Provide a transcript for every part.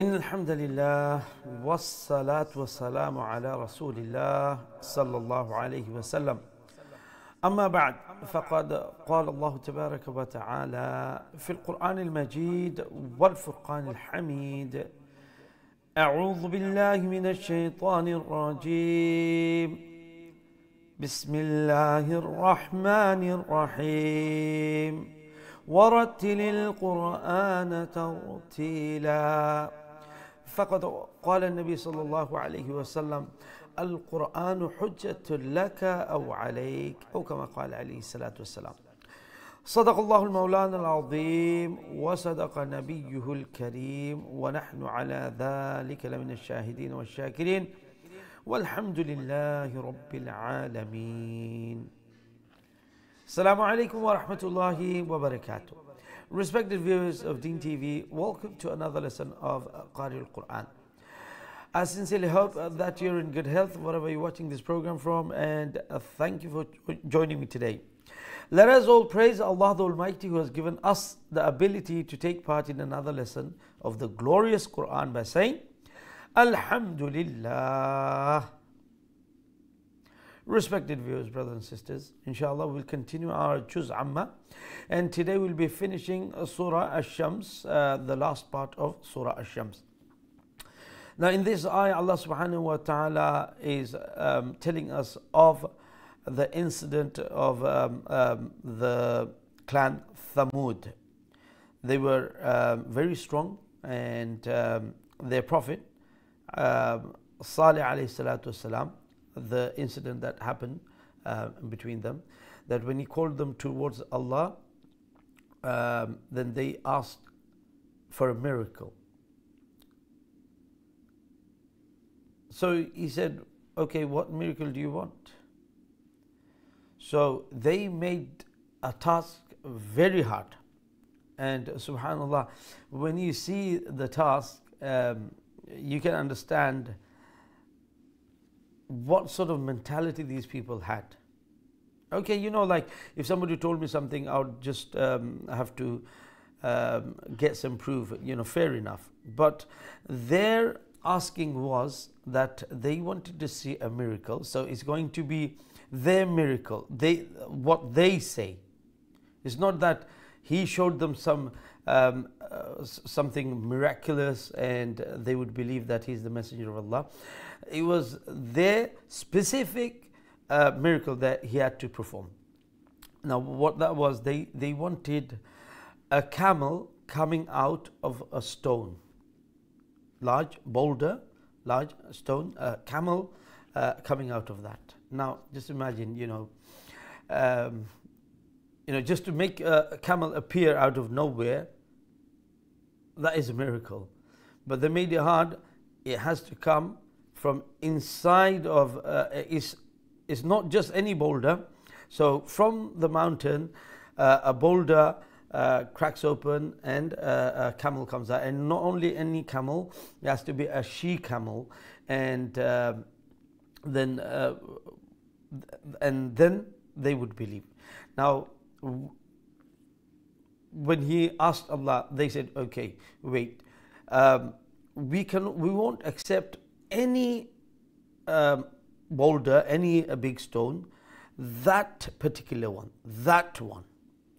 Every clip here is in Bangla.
إن الحمد لله والصلاة والسلام على رسول الله صلى الله عليه وسلم. أما بعد، فقد قال الله تبارك وتعالى في القرآن المجيد والفرقان الحميد: أعوذ بالله من الشيطان الرجيم. بسم الله الرحمن الرحيم. ورتل القرآن ترتيلا. فقد قال النبي صلى الله عليه وسلم: القرآن حجة لك أو عليك، أو كما قال عليه الصلاة والسلام. صدق الله المولان العظيم وصدق نبيه الكريم، ونحن على ذلك لمن الشاهدين والشاكرين، والحمد لله رب العالمين. Assalamu alaikum wa rahmatullahi wa barakatuh. Respected viewers of Deen TV, welcome to another lesson of Qari al-Quran. I sincerely hope that you're in good health wherever you're watching this program from, and thank you for joining me today. Let us all praise Allah the Almighty, who has given us the ability to take part in another lesson of the glorious Quran by saying Alhamdulillah. Respected viewers, brothers and sisters, inshallah we'll continue our Juz Amma, and today we'll be finishing Surah Ash-Shams, the last part of Surah Ash-Shams. Now in this ayah, Allah subhanahu wa ta'ala is telling us of the incident of the clan Thamud. They were very strong, and their prophet Salih alayhi salatu wasalam, the incident that happened between them, that when he called them towards Allah, then they asked for a miracle. So he said, okay, what miracle do you want? So they made a task very hard. And subhanallah, when you see the task, you can understand what sort of mentality these people had. Okay, you know, like if somebody told me something, I would just have to get some proof, you know, fair enough. But their asking was that they wanted to see a miracle, so it's going to be their miracle. What they say. It's not that he showed them something miraculous and they would believe that he's the messenger of Allah. It was their specific miracle that he had to perform. Now what that was, they wanted a camel coming out of a stone, large boulder, large stone, a camel coming out of that. Now just imagine, just to make a camel appear out of nowhere, that is a miracle. But they made it hard. It has to come from inside of, it's not just any boulder. So from the mountain, a boulder cracks open and a camel comes out. And not only any camel, it has to be a she camel. And then they would believe. Now, when he asked Allah, they said, okay, wait, we won't accept any boulder, any big stone, that particular one, that one.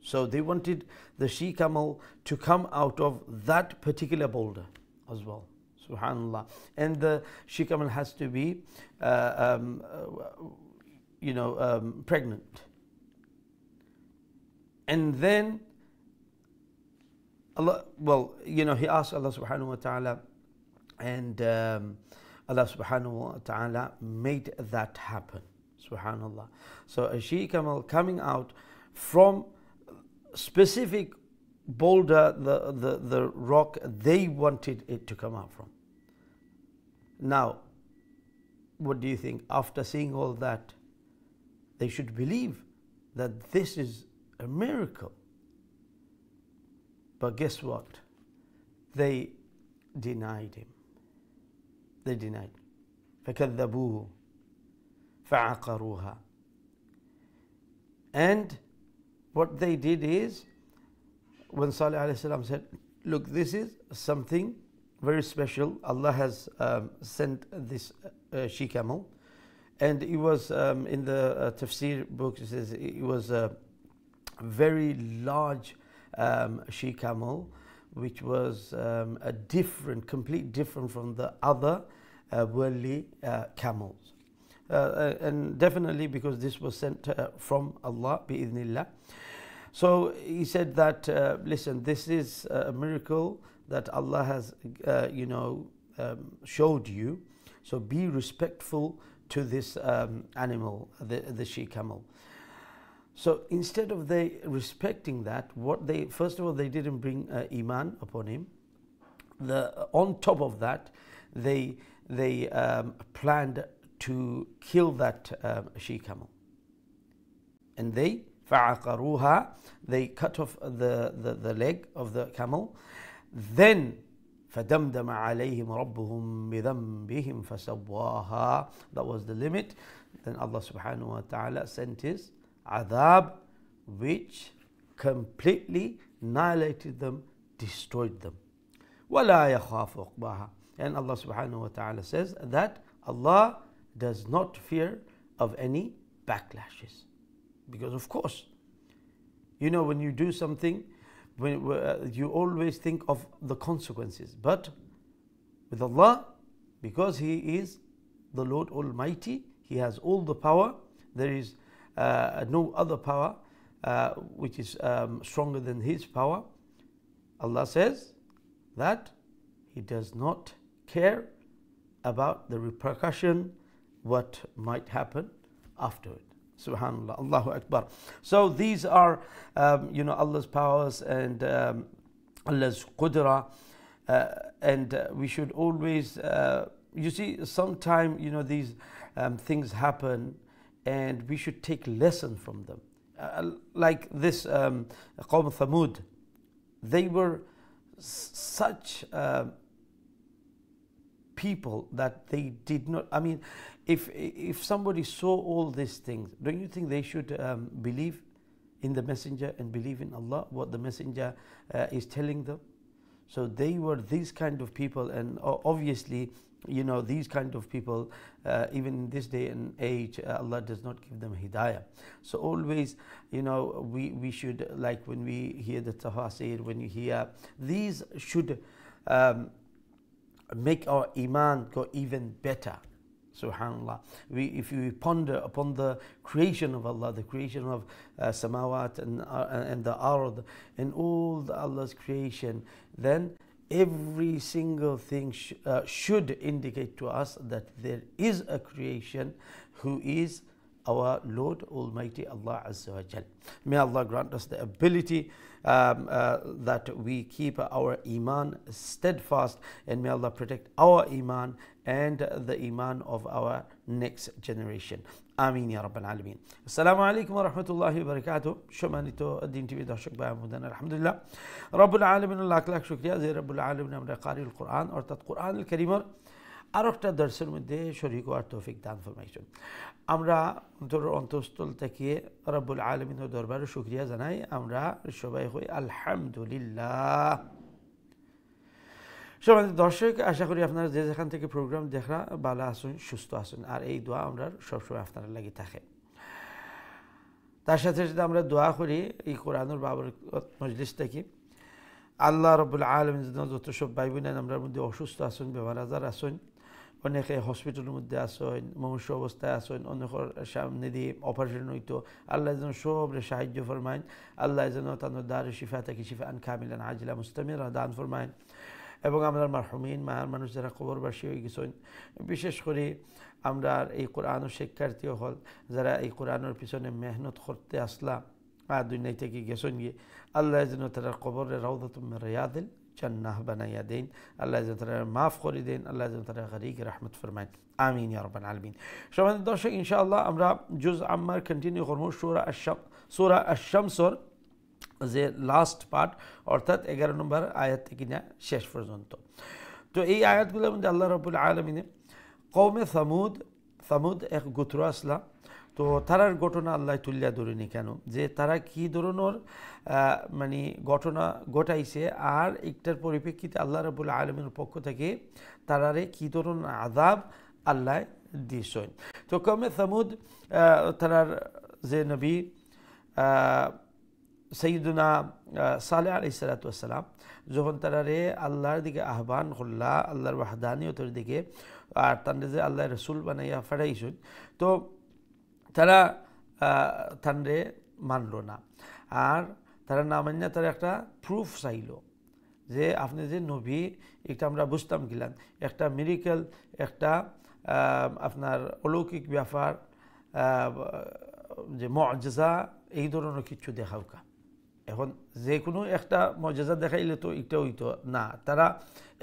So they wanted the she camel to come out of that particular boulder as well. Subhanallah. And the she camel has to be pregnant. And then Allah, he asked Allah subhanahu wa ta'ala, and Allah subhanahu wa ta'ala made that happen. Subhanallah. So a she camel coming out from specific boulder, the rock they wanted it to come out from. Now, what do you think? After seeing all that, they should believe that this is a miracle. But guess what? They denied him. They denied. فَكَذَّبُوهُ فَعَقَرُوهَا. And what they did is, when Salih alayhi salam said, look, this is something very special. Allah has sent this she camel, and it was in the tafsir book, it says it was a very large she camel, which was a different, complete different from the other worldly camels. And definitely because this was sent from Allah bi'idhnillah. So he said that listen, this is a miracle that Allah has showed you, so be respectful to this animal, the she camel. So instead of they respecting that, what they, first of all, they didn't bring iman upon him. On top of that, they planned to kill that she camel, and they فَعَقَرُوهَا, they cut off the leg of the camel. Then فَدَمْدَمَ عَلَيْهِمْ رَبُّهُمْ بِذَنْبِهِمْ فَسَوَّاهَا, that was the limit. Then Allah subhanahu wa ta'ala sent his adhab, which completely annihilated them, destroyed them. وَلَا يَخَافُ عُقْبَاهَا, and Allah subhanahu wa ta'ala says that Allah does not fear of any backlashes. Because of course, you know, when you do something, you always think of the consequences. But with Allah, because He is the Lord Almighty, He has all the power. There is no other power which is stronger than His power. Allah says that He does not care about the repercussion, what might happen afterward. Subhanallah, Allahu Akbar. So these are Allah's powers and Allah's qudra, and we should always you see, sometime these things happen and we should take lesson from them, like this Qawm Thamud. They were such people that they did not, I mean, if somebody saw all these things, don't you think they should believe in the messenger and believe in Allah, what the messenger is telling them? So they were these kind of people, and obviously these kind of people, even in this day and age, Allah does not give them hidayah. So always we should, like when we hear the tafasir, when you hear these, should make our iman go even better. Subhanallah. If you ponder upon the creation of Allah, the creation of samawat and the ard and all Allah's creation, then every single thing should indicate to us that there is a creation who is our Lord Almighty Allah Azza wa Jal. May Allah grant us the ability that we keep our iman steadfast, and may Allah protect our iman and the iman of our next generation. Amin ya Rabbal Alameen. Assalamu alaikum wa rahmatullahi wa barakatuh. Shumanito Din TV dashak ba mudan alhamdulillah. Rabbul Alamin lakh lakh shukriya ze Rabbul Alamin amra qari al-Quran ortat Quran al-Karimor আরেকটা দর্শের মধ্যে শরীক হওয়ার তৌফিক দান ফরমাইছেন। আমরা অন্তঃস্থল থেকে রব্বুল আলামিনের দরবারে শুকরিয়া জানাই। আমরা সবাই হই আলহামদুলিল্লাহ। সম্মানিত দর্শক, আশা করি আপনারা যে যেখান থেকে প্রোগ্রাম দেখা ভালো আছেন, সুস্থ আছেন, আর এই দোয়া আমরা সবসময় আপনারা লাগি থাকে। তার সাথে সাথে আমরা দোয়া করি এই কোরআনুল বাবরকত মজলিস থেকে আল্লাহ রব্বুল আলামিন যত সব ভাই বোনেরা আমরা মধ্যে অসুস্থ আছেন, বেমার আজার আছেন, অনেকে হসপিটালের মধ্যে আছেন, মুমূর্ষু অবস্থায় আছেন, অনেকের সামনে দিয়ে অপারেশন হইতো, আল্লাহ যেন সবরে সাহায্য ফরমাইন। আল্লাহ যেন তাদের দারে শিফা থেকে শিফা আন কামিলান আজিলা মুস্তামির দান ফরমাইন। এবং আমরা মারহুমিন মায়ার মানুষ যারা কবরবাসী হয়ে গেছেন, বিশেষ করে আমরা এই কোরআনের শিক্ষার্থী হল যারা এই কোরআনের পিছনে মেহনত করতে আসলাম আর দুনিয়া থেকে গেছেন গিয়ে, আল্লাহ যেন তারা কবরের রাউদাতুম মির রিয়াদিল জান্নাহ বানাইয়া দেন, আল্লাহ যেন তারা মাফ করে দেন, আল্লাহ যেন তারা গরিক রহমত ফরমাইন। আমিন ইয়া রাব্বাল আলামিন। সম্মানিত দর্শক, ইনশাআল্লাহ আমরা জুজ আম্মার কন্টিনিউ করব সূরা আশ-শামসর যে লাস্ট পার্ট, অর্থাৎ 11 নম্বর আয়াত থেকে না শেষ পর্যন্ত। তো এই আয়াতগুলোর মধ্যে আল্লাহ রাব্বুল আলামিন কওমে সামুদ এক গোত্র আসলা, তো তারার ঘটনা আল্লাহ তুলিয়া ধরেনি কেন, যে তারা কি ধরনের মানে ঘটনা ঘটাইছে, আর একটার পরিপ্রেক্ষিতে আল্লাহ রাব্বুল আলামিনের পক্ষ থেকে তারারে কি ধরনের আযাব আল্লাহ দিয়েছেন। তো কওমে সামুদ তারার যে নবী সৈয়দুনা সালেহ আলাইহিস সালাতু ওয়াস সালাম যখন তারারে আল্লাহর দিকে আহ্বান করলা, আল্লাহর ওয়াহদানিয়তের দিকে, আর তানরে যে আল্লাহ রসুল বানাইয়া ফাড়াইছেন, তো তারা তানরে মানল না। আর তারা না মানিয়া তারা একটা প্রুফ চাইল যে আপনি যে নবী, এটা আমরা বুঝতাম গেলাম একটা মিরাকেল, একটা আপনার অলৌকিক ব্যাপার, যে মুআজিজা, এই ধরনের কিছু দেখাওকা। এখন যে কোনো একটা মুআজিজা দেখাইলে তো এটা হইতো না, তারা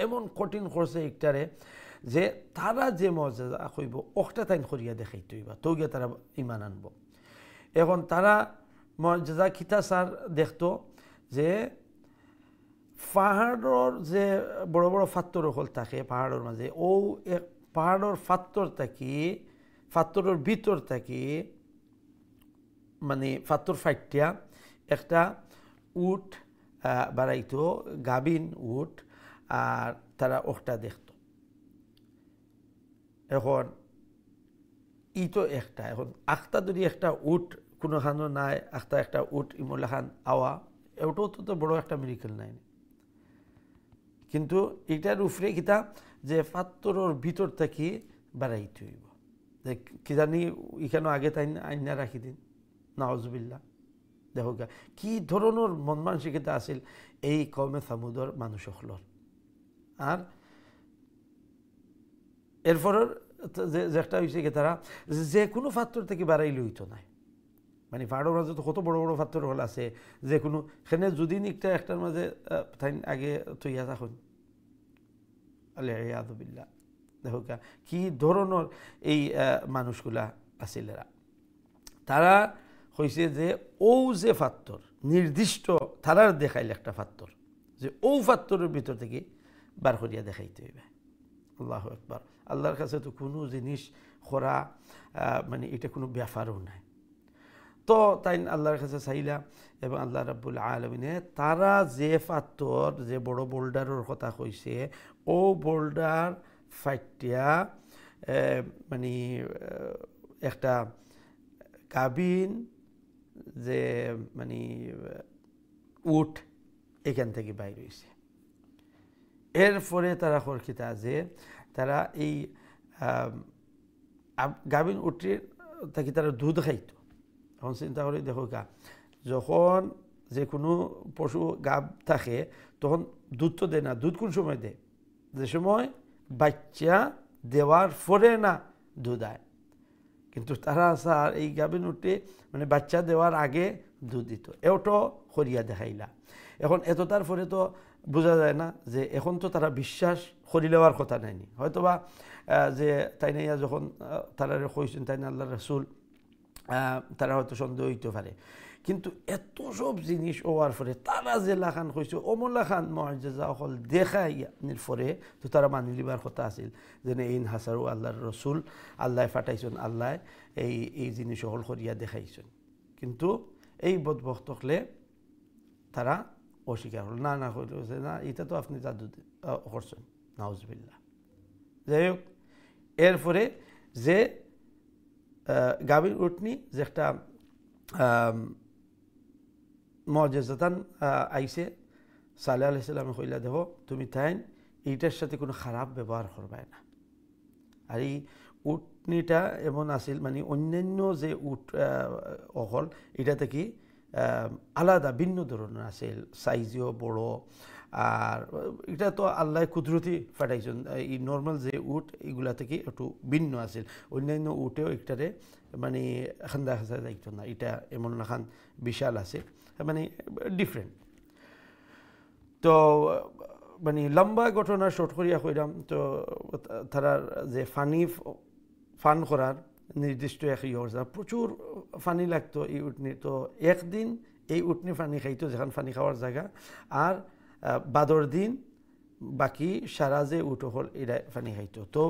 এমন কঠিন করছে একটারে যে তারা যে মুআজিজা কইব ওটা তাইন করিয়া দেখাইতে হইবা, তো গিয়ে তারা ঈমান আনবো। এখন তারা মুআজিজা খিতা সার দেখতো যে পাহাড়ের যে বড় বড় ফাত্তর হল থাকে পাহাড়ের মাঝে, ও পাহাড়ের ফাত্তরের ভিতর থাকি মানে ফাত্তর ফাইটিয়া একটা উট বাড়াইতো, গাবিন উট, আর তারা ওটা দেখত। এখন ই তো একটা, এখন আখতা যদি একটা উট কোনো খানো নাই, আখতা একটা উট ইমুল্লা খান আওয়া, এটাও তো বড় একটা মিরাকেল নাই। কিন্তু এটার উপরে কিতা যে পাত্তরের ভিতর থেকে বাড়াইতে হইব, যে কি জানি এখানে আগে তাই আইনা রাখি দিন, নাউজুবিল্লাহ। দেখো কি ধরনের মন মানসিকতা আছিল এই কওমে সামুদর মানুষ হলর। আর এরপরের যেটা হয়েছে কি, তারা যে কোনো পাত্তর থেকে বাড়াইলে হইতো না। মানে পাহাড়ের মাঝে তো কত বড় বড় পাত্তর হল আছে, যে কোনো সেখানে যদি একটার মাঝে তাই আগে তৈয়া থাকুন, আলিয়াদুবিল্লাহ। দেখো কি ধরনের এই মানুষগুলা আছিল। তারা হয়েছে যে ও যে ফাত্তর নির্দিষ্ট তারার দেখাইলে একটা ফাত্তর, যে ও ফাত্তরের ভিতর থেকে বার করিয়া দেখাইতে হইবে। আল্লাহু আকবার। আল্লাহর কাছে তো কোনো জিনিস করা মানে এটা কোনো ব্যাপারও নাই। তো তাই আল্লাহর কাছে চাইলা, এবং আল্লাহ রাব্বুল আলামিনে তারা যে ফাত্তর, যে বড় বোল্ডারের কথা কইছে, ও বোল্ডার ফাইটিয়া মানে একটা কাবিন যে মানে উট এখান থেকে বাইর হয়েছে। এরপরে তারা খরকিতা যে তারা এই গাবিন উটের থাকি তারা দুধ খাইত। এখন চিন্তা করে দেখো যখন যে কোনো পশু গাব থাকে তখন দুধ তো দেয় না। দুধ কোন সময় দেয়? যে সময় বাচ্চা দেওয়ার পরে না দুধ আয়। কিন্তু তারা স্যার এই গাবিন উঠে মানে বাচ্চা দেওয়ার আগে দুধ দিত, এওটো করিয়া দেখাইলা। এখন এত তার পরে তো বোঝা যায় না যে এখন তো তারা বিশ্বাস করি নেওয়ার কথা নাইনি, হয়তোবা যে তাই নাইয়া যখন তারা কইছেন তাই না আল্লাহ রাসূল, তারা হয়তো সন্দেহ হইতে পারে। কিন্তু এত সব জিনিস হওয়ার পরে তারা যে লাখান কইছে অমলা খান মুআজিজা হল দেখাইয়ার পরে তো তারা মানি লিবার কথা আছিল যে ইন হাসারু আল্লাহর রসুল, আল্লাহ ফাটাইছেন, আল্লাহ এই জিনিস হল করিয়া দেখাইছেন। কিন্তু এই বদবখত হলে তারা অস্বীকার হল, না কইল যে না এটা তো আপনি জাদু করছেন, নাউজুবিল্লাহ। যাই হোক, এরপরে যে গাভীর উটনি যে একটা মুআজিজাতান আইছে, সালেহ আলাইহিস সালামে কইলা দেখো তুমি তাই এইটার সাথে কোনো খারাপ ব্যবহার করবাই না। আর এই উটনিটা এমন আছিল মানে অন্যান্য যে উট অকল এটা থেকে আলাদা ভিন্ন ধরনের আছিল, সাইজও বড়। আর এটা তো আল্লাহ কুদরতি ফাটাইছেন, এই নর্মাল যে উট এগুলা থেকে একটু ভিন্ন আছিল। অন্যান্য উটেও একটারে মানে খান্দা খাঁচা যাইত না, এটা এমন খান বিশাল আছে, মানে ডিফারেন্ট। তো মানে লম্বা ঘটনা শর্ট করিয়া কইরাম, তো তারার যে ফান করার নির্দিষ্ট এক ইয়র্জা প্রচুর ফানি লাগতো এই উটনি। তো একদিন এই উটনি ফানি খাইতো যেখান ফানি খাওয়ার জায়গা, আর বাদর দিন বাকি সারা যে উঠো হল এটা পানি খাইতো তো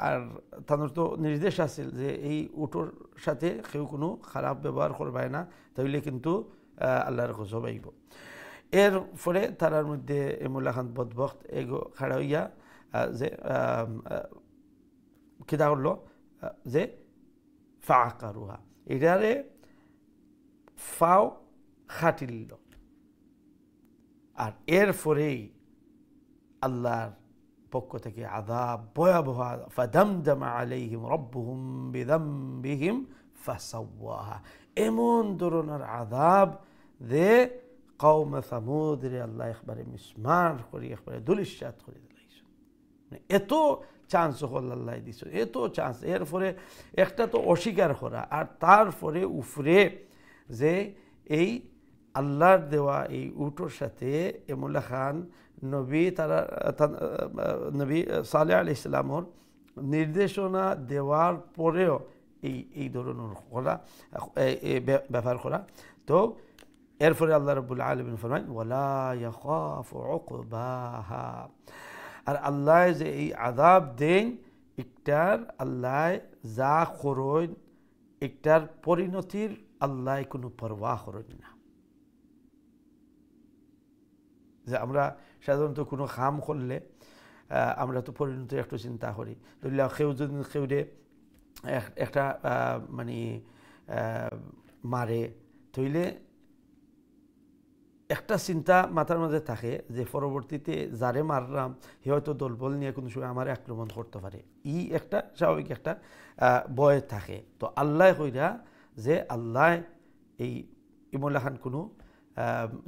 আর তাদের তো নির্দেশ আছিল যে এই উটোর সাথে কেউ কোনো খারাপ ব্যবহার করবায় না তাইলে কিন্তু আল্লাহর গজব আইব এর ফলে তারার মধ্যে এমুল্লা খান বদবক্ত এগো খাড়া হইয়া যে কিতা করলো যে ফাকারুহা এটারে ফাও খাটিল আর এর পরেই আল্লাহর পক্ষ থেকে আযাব ভয়াবহ ফাদামদামা আলাইহিম রাব্বুহুম বিযামবিহিম ফাসাওয়াহা এমন ধরনের আযাব যে কওম সামুদ রে আল্লাহ একবারে মিসমার করি একবারে দুলিশাত করে দিলাইছে এত চান্স হল আল্লাহ দিছ এত চান্স এরপরে একটা তো অস্বীকার করা আর তারপরে উফরে যে এই আল্লাহর দেওয়া এই উটোর সাথে এমুল্লা খান নবী তারা নবী সালেহ আলাইহিস সালামর নির্দেশনা দেওয়ার পরেও এই ধরনের করা ব্যবহার করা তো এরপরে আল্লাহ রাব্বুল আলামিন ফরমায় ওয়ালা ইয়াখাফু উকবাহা আর আল্লাহ যে এই আযাব দেন একটার আল্লাহ যা করুন একটার পরিণতির আল্লাহ কোনো পরোয়া করেন না যে আমরা সাধারণত কোনো কাম করলে আমরা তো পরিণতি একটু চিন্তা করি ধরলে কেউ যদি কেউরে একটা মানে মারে তইলে একটা চিন্তা মাথার মধ্যে থাকে যে পরবর্তীতে যারে মারলাম হে হয়তো দলবল নিয়ে কোনো সময় আমার আক্রমণ করতে পারে একটা স্বাভাবিক একটা ভয় থাকে তো আল্লাহ কইরা যে আল্লাহ এই ইমুল্লা খান কোনো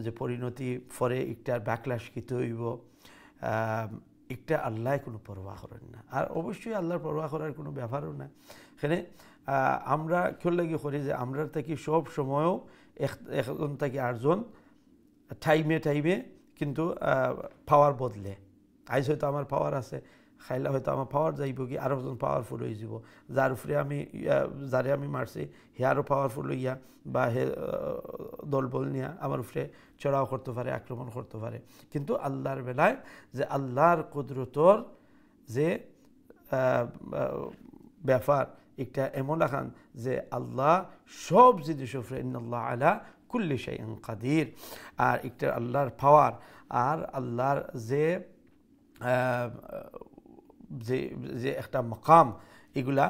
যে পরিণতি পরে একটার ব্যাকলাশ কিতে হইব একটা আল্লাহ কোনো পরোয়া করেন না আর অবশ্যই আল্লাহর পরোয়া করার কোনো ব্যাপারও না এখানে আমরা কেউ লাগে করি যে আমরা থেকে সব সময়ও একজন থেকে আটজন টাইমে কিন্তু পাওয়ার বদলে আইজ হয়তো আমার পাওয়ার আছে খাইলা হয়তো আমার পাওয়ার যাইব কি আরও একজন পাওয়ারফুল হয়ে যাব যার উপরে আমি যারে আমি মারছি হে আরও পাওয়ারফুল হইয়া বা হে দলবল নিয়া আমার উপরে চড়াও করতে পারে আক্রমণ করতে পারে কিন্তু আল্লাহর বেলায় যে আল্লাহর কুদরতর যে ব্যাপার একটা এমন লাগান যে আল্লাহ সব জিনিস উপরে ইন্নাল্লাহ আলা কুল্লি শাইইন কাদির আর একটা আল্লাহর পাওয়ার আর আল্লাহর যে যে একটা মকাম এগুলা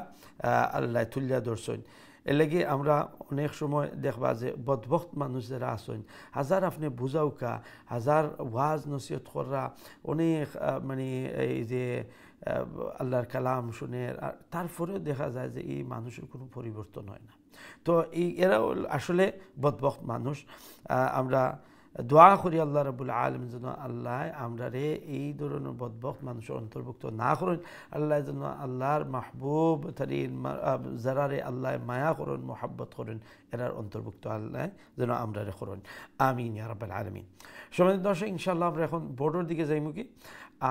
আল্লাহ তুলিয়া ধরছেন এর লাগে আমরা অনেক সময় দেখবা যে বদবক্ত মানুষ যারা আসেন হাজার আপনি বুঝাউকা হাজার ওয়াজ নসিহত করা অনেক মানে এই যে আল্লাহর কালাম শুনে তারপরেও দেখা যায় যে এই মানুষের কোনো পরিবর্তন হয় না তো এরা আসলে বদবক্ত মানুষ আমরা দোয়া করি আল্লাহ রাব্বুল আলামিন যেন আল্লাহ আমরা এই ধরনের বদবক্ত মানুষের অন্তর্ভুক্ত না করেন আল্লাহ যেন আল্লাহর মাহবুব তারিন যারারে আল্লাহ মায়া করেন মোহাব্বত করেন এরার অন্তর্ভুক্ত আল্লাহ যেন আমরা করেন আমিন ইয়া রাব্বুল আলামিন সম্মানিত দর্শক ইনশাআল্লাহ আমরা এখন বোর্ডের দিকে যাইমু কি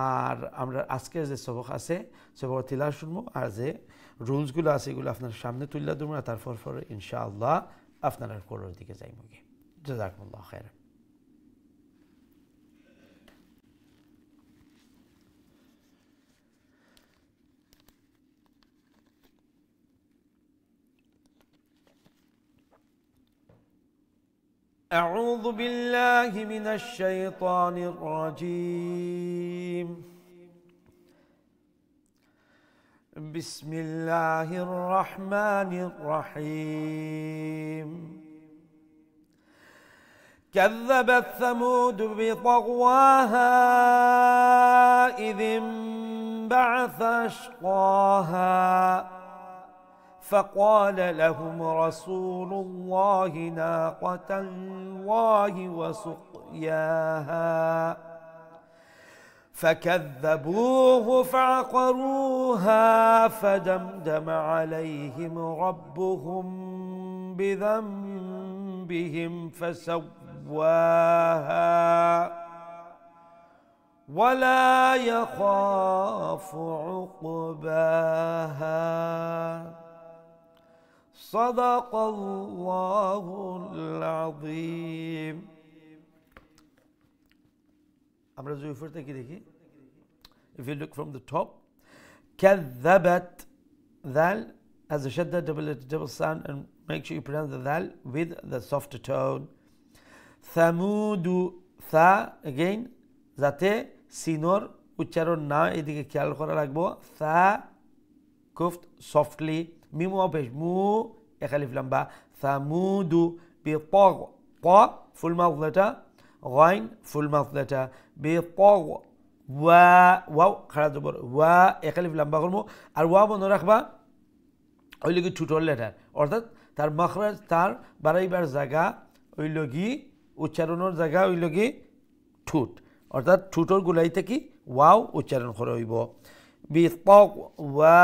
আর আমরা আজকের যে সবক আছে সবক তিলাওয়াত শুনবো আর যে রুলসগুলো আছে এগুলো আপনার সামনে তুলে দেবো না তারপর ইনশাআল্লাহ আপনারা কোরআনের দিকে যাইমু কি জাযাকুমুল্লাহু খাইরান أعوذ بالله من الشيطان الرجيم بسم الله الرحمن الرحيم كذبت ثمود بطغواها إذ انبعث أشقاها فقال لهم رسول الله ناقة الله وسقياها فكذبوه فعقروها فدمدم عليهم ربهم بذنبهم فسواها ولا يخاف عقباها صدق الله العظيم আমরা যদি উপর থেকে দেখি, if you look from the top, كذبت ذال as a shadda double sound, and make sure you pronounce the ذال with the softer tone. ثمود ثا again যাতে সিনর উচ্চারণ না এদিকে খেয়াল করা রাখবো। ثا কুফট softly, মিমু পেশ মু এক আলিফ লম্বা। ثمود بطغ ط full mouth letter, غين full mouth letter, بطغ wow খাড়া জবর ওয়া এক আলিফ লম্বা করবো। আর ওয়া বন্ধ রাখবা ওই লগি ঠুটোর লেটার, অর্থাৎ তার মখরাজ তার বাড়াইবার জায়গা ওই লগি উচ্চারণের জায়গা ওই লগি ঠুট, অর্থাৎ ঠুটোর গুলাইতে কি ওয়াও উচ্চারণ করে হইব। বিতক ওয়া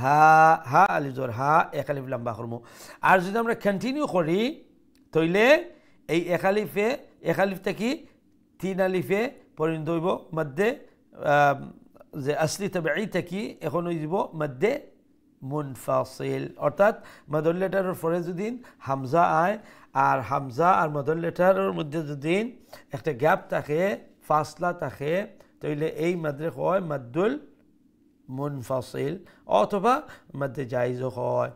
হা হা আলিফ জবর হা এক আলিফ লম্বা করবো। আর যদি আমরা কন্টিনিউ করি তাইলে এই এক আলিফটা কি 3 আলিফে পরিণত হইব মধ্যে, যে আসলি তাবেঈটা কি এখন হয়ে যাব মধ্যে মুনফাসিল, অর্থাৎ মাদুল লেটারের পরে যদি হামজা আয় আর হামজা আর মাদুল লেটারের মধ্যে যদি একটা গ্যাপ থাকে, ফাসলা থাকে, তাইলে এই মাদ্রে হয় মাদ্দুল মুনফাসিল অথবা মধ্যে জায়েজও হয়।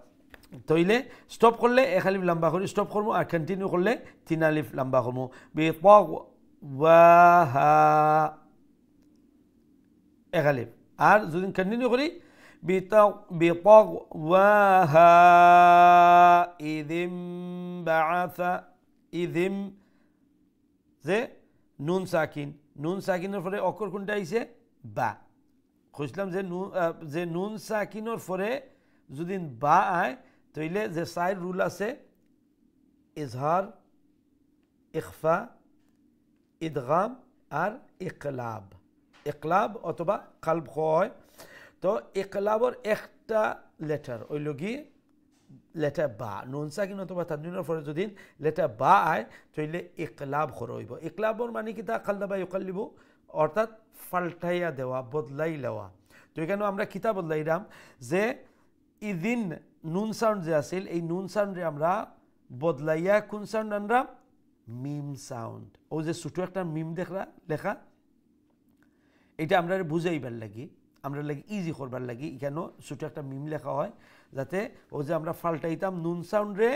তাইলে স্টপ করলে এক আলিফ লম্বা করে স্টপ করবো, আর কন্টিনিউ করলে 3 আলিফ লম্বা করবো। বিতাগ ওয়াহা এক আলিফ। আর যদি কন্টিনিউ করি বিতাগ ওয়াহা ইদিম বাআসা ইদিম, যে নুন সাকিনের পরে অক্ষর কোনটা আইছে বা, খুঁজলাম যে নুন সাকিনের পরে যদি বা আয় তাইলে যে 4 রুল আছে ইজহার, ইখফা, ইদগাম আর ইকলাব অথবা কালব হয়। তো ইকলাবর একটা লেটার ওই লগি লেটার বা, নুন সাকিন অথবা তানবিনের পরে যদি লেটার বা আয় তাইলে ইকলাব হইব। ইকলাবর মানে কি তা কাল্লাবা ইউকাল্লিবু, অর্থাৎ ফাল্টাইয়া দেওয়া, বদলাই দেওয়া। তো এখানে আমরা কিতা বদলাইলাম যে ইদিন নুন সাউন্ড যে আছিল এই নুন সাউন্ডে আমরা বদলাইয়া কোন সাউন্ড আনলাম মিম সাউন্ড। ও যে ছোট একটা মিম লেখা, এটা আমরা বুঝাইবার লাগি, আমরা লাগি ইজি করবার লাগি এখানে ছোট একটা মিম লেখা হয়, যাতে ও যে আমরা ফাল্টাইতাম নুন সাউন্ডে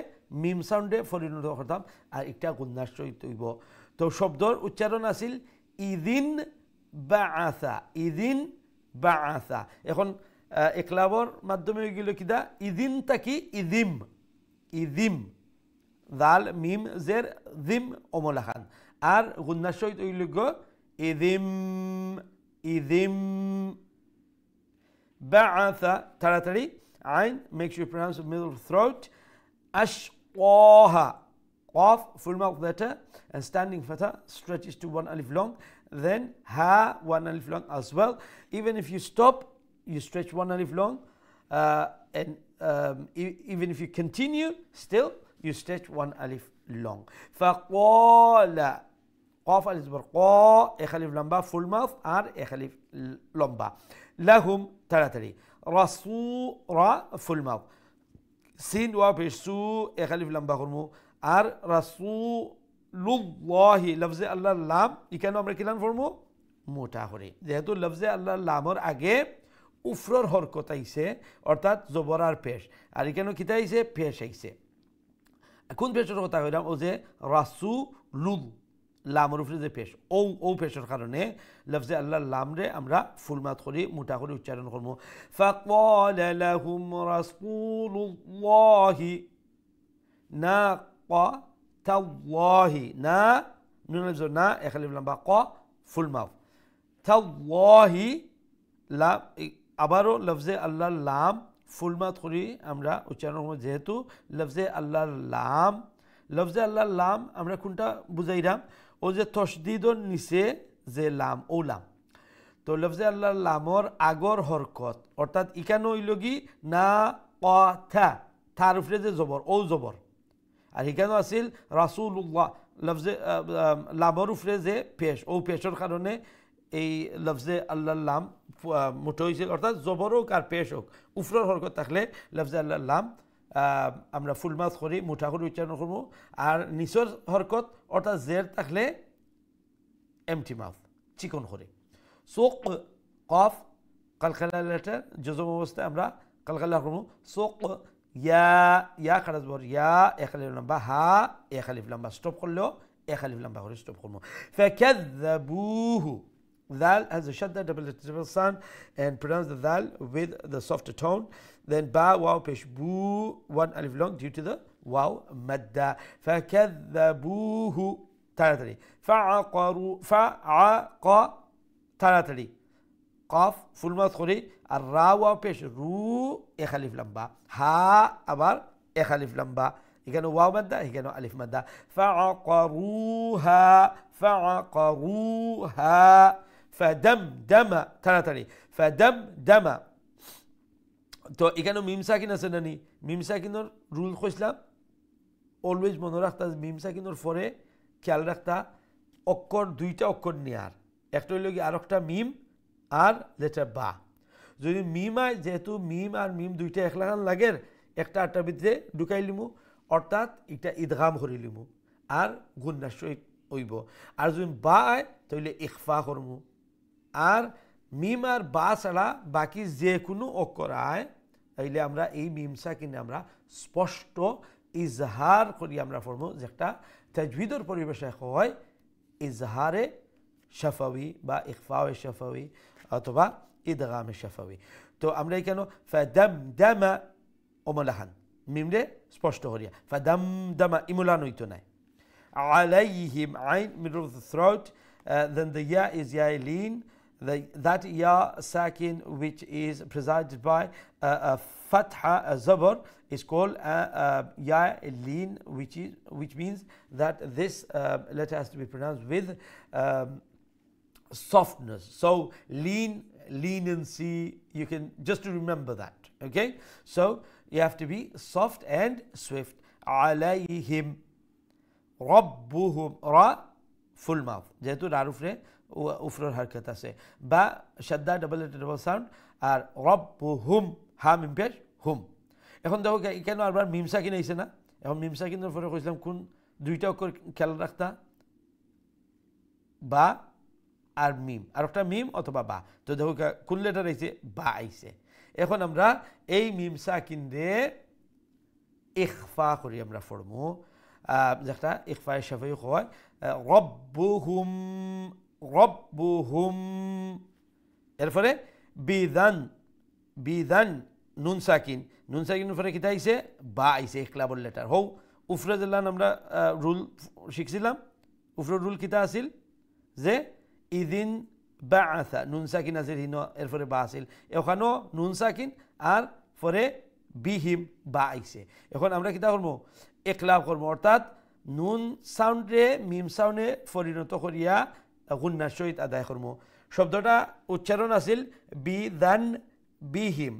মিম সাউন্ডে পরিণত করতাম আর একটা গুন্নাস হইব। তো শব্দর উচ্চারণ আছিল ইদিন বাআসা, ইদিন বাআসা। এখন ইকলাবর মাধ্যমে হয়ে গেল কিদা ইদিন তাকি ইদিম দাল মিম জের দিম অমলাখান, আর গুন্নাস হইল ইদিম বাআসা। তাড়াতাড়ি আইন, make sure you pronounce the middle throat. Ashqaha, qaf full mouth letter and standing fatha stretches to 1 alif long, then ha 1 alif long as well. Even if you stop, you stretch 1 alif long, and even if you continue still you stretch 1 alif long. Faqala qaf alif bar qa ek alif lamba full mouth আর এক আলিফ লম্বা। লাহুম তাড়াতাড়ি রাসু রা ফুল মাউথ, সিন ওয়া পেশ সু এক আলিফ লম্বা করমু। আর রাসূলুল্লাহি লফজে আল্লাহর লাম এখানে আমরা কি লাম করমু মোটা করে, যেহেতু লফজে আল্লাহর লামর আগে উফরর হরকত আইছে অর্থাৎ জবর আর পেশ, আর এখানে কিতা আইছে পেশ আইছে। কোন পেশের কথা কইলাম, ও যে রাসূলুল লামর উপরে যে পেশ ও পেশের কারণে লফজে আল্লাহর লামরে আমরা ফুলমাত করি মোটা করে উচ্চারণ করবো। ফাকালা লাহুম রাসূলুল্লাহি নাকাতাল্লাহি, না নুন আলিফ না এক আলিফ লম্বা ক ফুল মাউথ, তাল্লাহি লাম, আবারও লফজে আল্লাহর লাম ফুলমাত করি আমরা উচ্চারণ করবো, যেহেতু লফজে আল্লাহর লাম আমরা কোনটা বুঝাইলাম, ও যে তসদিদর নিচে যে লাম ও লাম, তো লফজে আল্লাহর লামর আগর হরকত অর্থাৎ ইকানো ইলগি না কথা তার উপরে যে জবর ও জবর, আর ইকানো আছিল রাসূলুল্লাহ লফজে লামর উপরে যে পেশ ও পেশের কারণে এই লফজে আল্লাহর লাম মোটো হয়েছিল, অর্থাৎ জবর হোক আর পেশ হোক উফরর হরকত থাকলে লফজে আল্লাহর লাম আমরা ফুলমাত করি মুঠা করে উচ্চারণ করবো, আর নিচর হরকত অর্থাৎ জের থাকলে এমটি মাউথ চিকন করে সোক কফ কালকালা লেটার জজম অবস্থায় আমরা কালকালা করব সোক ইয়া খারাজ বর ইয়া এক আলিফ লম্বা হা এক আলিফ লম্বা স্টপ করলেও এক আলিফ লম্বা করে স্টপ করব ফাকাযাবুহু Dal has a shadda double sound and pronounce the dal with the softer tone. Then ba waw pesh bu one alif long due to the waw madda. Fakadhabuhu taratari. Fa'aqaru fa'aqa taratari. Qaf full mouth khori. Ar-ra waw pesh ru ek alif lamba. Ha abar ek alif lamba. এখানে ওয়াও মাদ্দা এখানে আলিফ মাদ্দা ফাআকারুহা ফাআকারুহা ফাদামদাম তাড়াতাড়ি ফাদামদাম তো এখানে মিম সাকিন আছে না নি মিম সাকিনের রুল কইছিলাম অলওয়েজ মনে রাখতা মিম সাকিনের পরে খেয়াল রাখতা অক্ষর দুইটা অক্ষর নেয়ার একটা হইল কি আরেকটা মিম আর লেটার বা যদি মিম আয় যেহেতু মিম আর মিম দুইটা একলাগান লাগের একটা আটটার ভিতরে ঢুকাই লিমু অর্থাৎ এটা ইদগাম করে লিমু আর গুন্নার সহিত হইব আর যদি বা আয় তাহলে ইখফা করমু আর মিম আর বা ছাড়া বাকি যে কোনো অক্ষর আয় তাইলে আমরা এই মিম সাকিনে আমরা স্পষ্ট ইজহার করি আমরা পড়বো যে একটা তাজবিদর পরিবেশে হয় ইজহারে শাফাওয়ি বা ইখফায়ে শাফাওয়ি অথবা ইদগামে শাফাওয়ি তো আমরা এখানে ফাদামদামা ওমলাহান মিমরে স্পষ্ট করিয়া ফাদামদামা ইমুলান হইতো নাই আলাইহিম আইন middle of the throat then the ya is ya lean that ya sakin which is presided by a fatha a zabar is called ya lean which means that this letter has to be pronounced with softness so leniency you can just to remember that okay so you have to be soft and swift alayhim rabbuhum ra full mouth যেহেতু রার উপরে উফরের হারকত আছে বা শাদ্দা ডাবল ডাবল সাউন্ড আর রব্বুহুম হা মিম পেশ হুম এখন দেখো কেন আবার মিম সাকিন আইছে না এখন মিম সাকিনের পরে কইছিলাম কোন দুইটা অক্ষর খেয়াল রাখতা বা আর মিম আর একটা মিম অথবা বা তো দেখো কোন লেটার আইছে বা আইছে এখন আমরা এই মিম সাকিন রে ইখফা করি আমরা পড়মু যেটা ইখফায়ে শাফাই হয় রব্বুহুম রব্বুহুম এরপরে বিদান নুন সাকিনের পরে কিতা আইছে বা আইছে ইখলাবুল লেটার হও উফরে জেলান আমরা রুল শিখছিলাম উফরের রুল কিতা আছিল যে ইদিন বাআসা নুন সাকিন আছিল হিনো এরপরে বা আছিল এখানেও নুন সাকিন আর পরে বিহিম বা আইছে এখন আমরা কিতা করবো ইখলাব করবো অর্থাৎ নুন সাউন্ডে মিম সাউন্ডে পরিণত করিয়া গুন্নার সহিত আদায় করবো শব্দটা উচ্চারণ আছিল বিদান বিহিম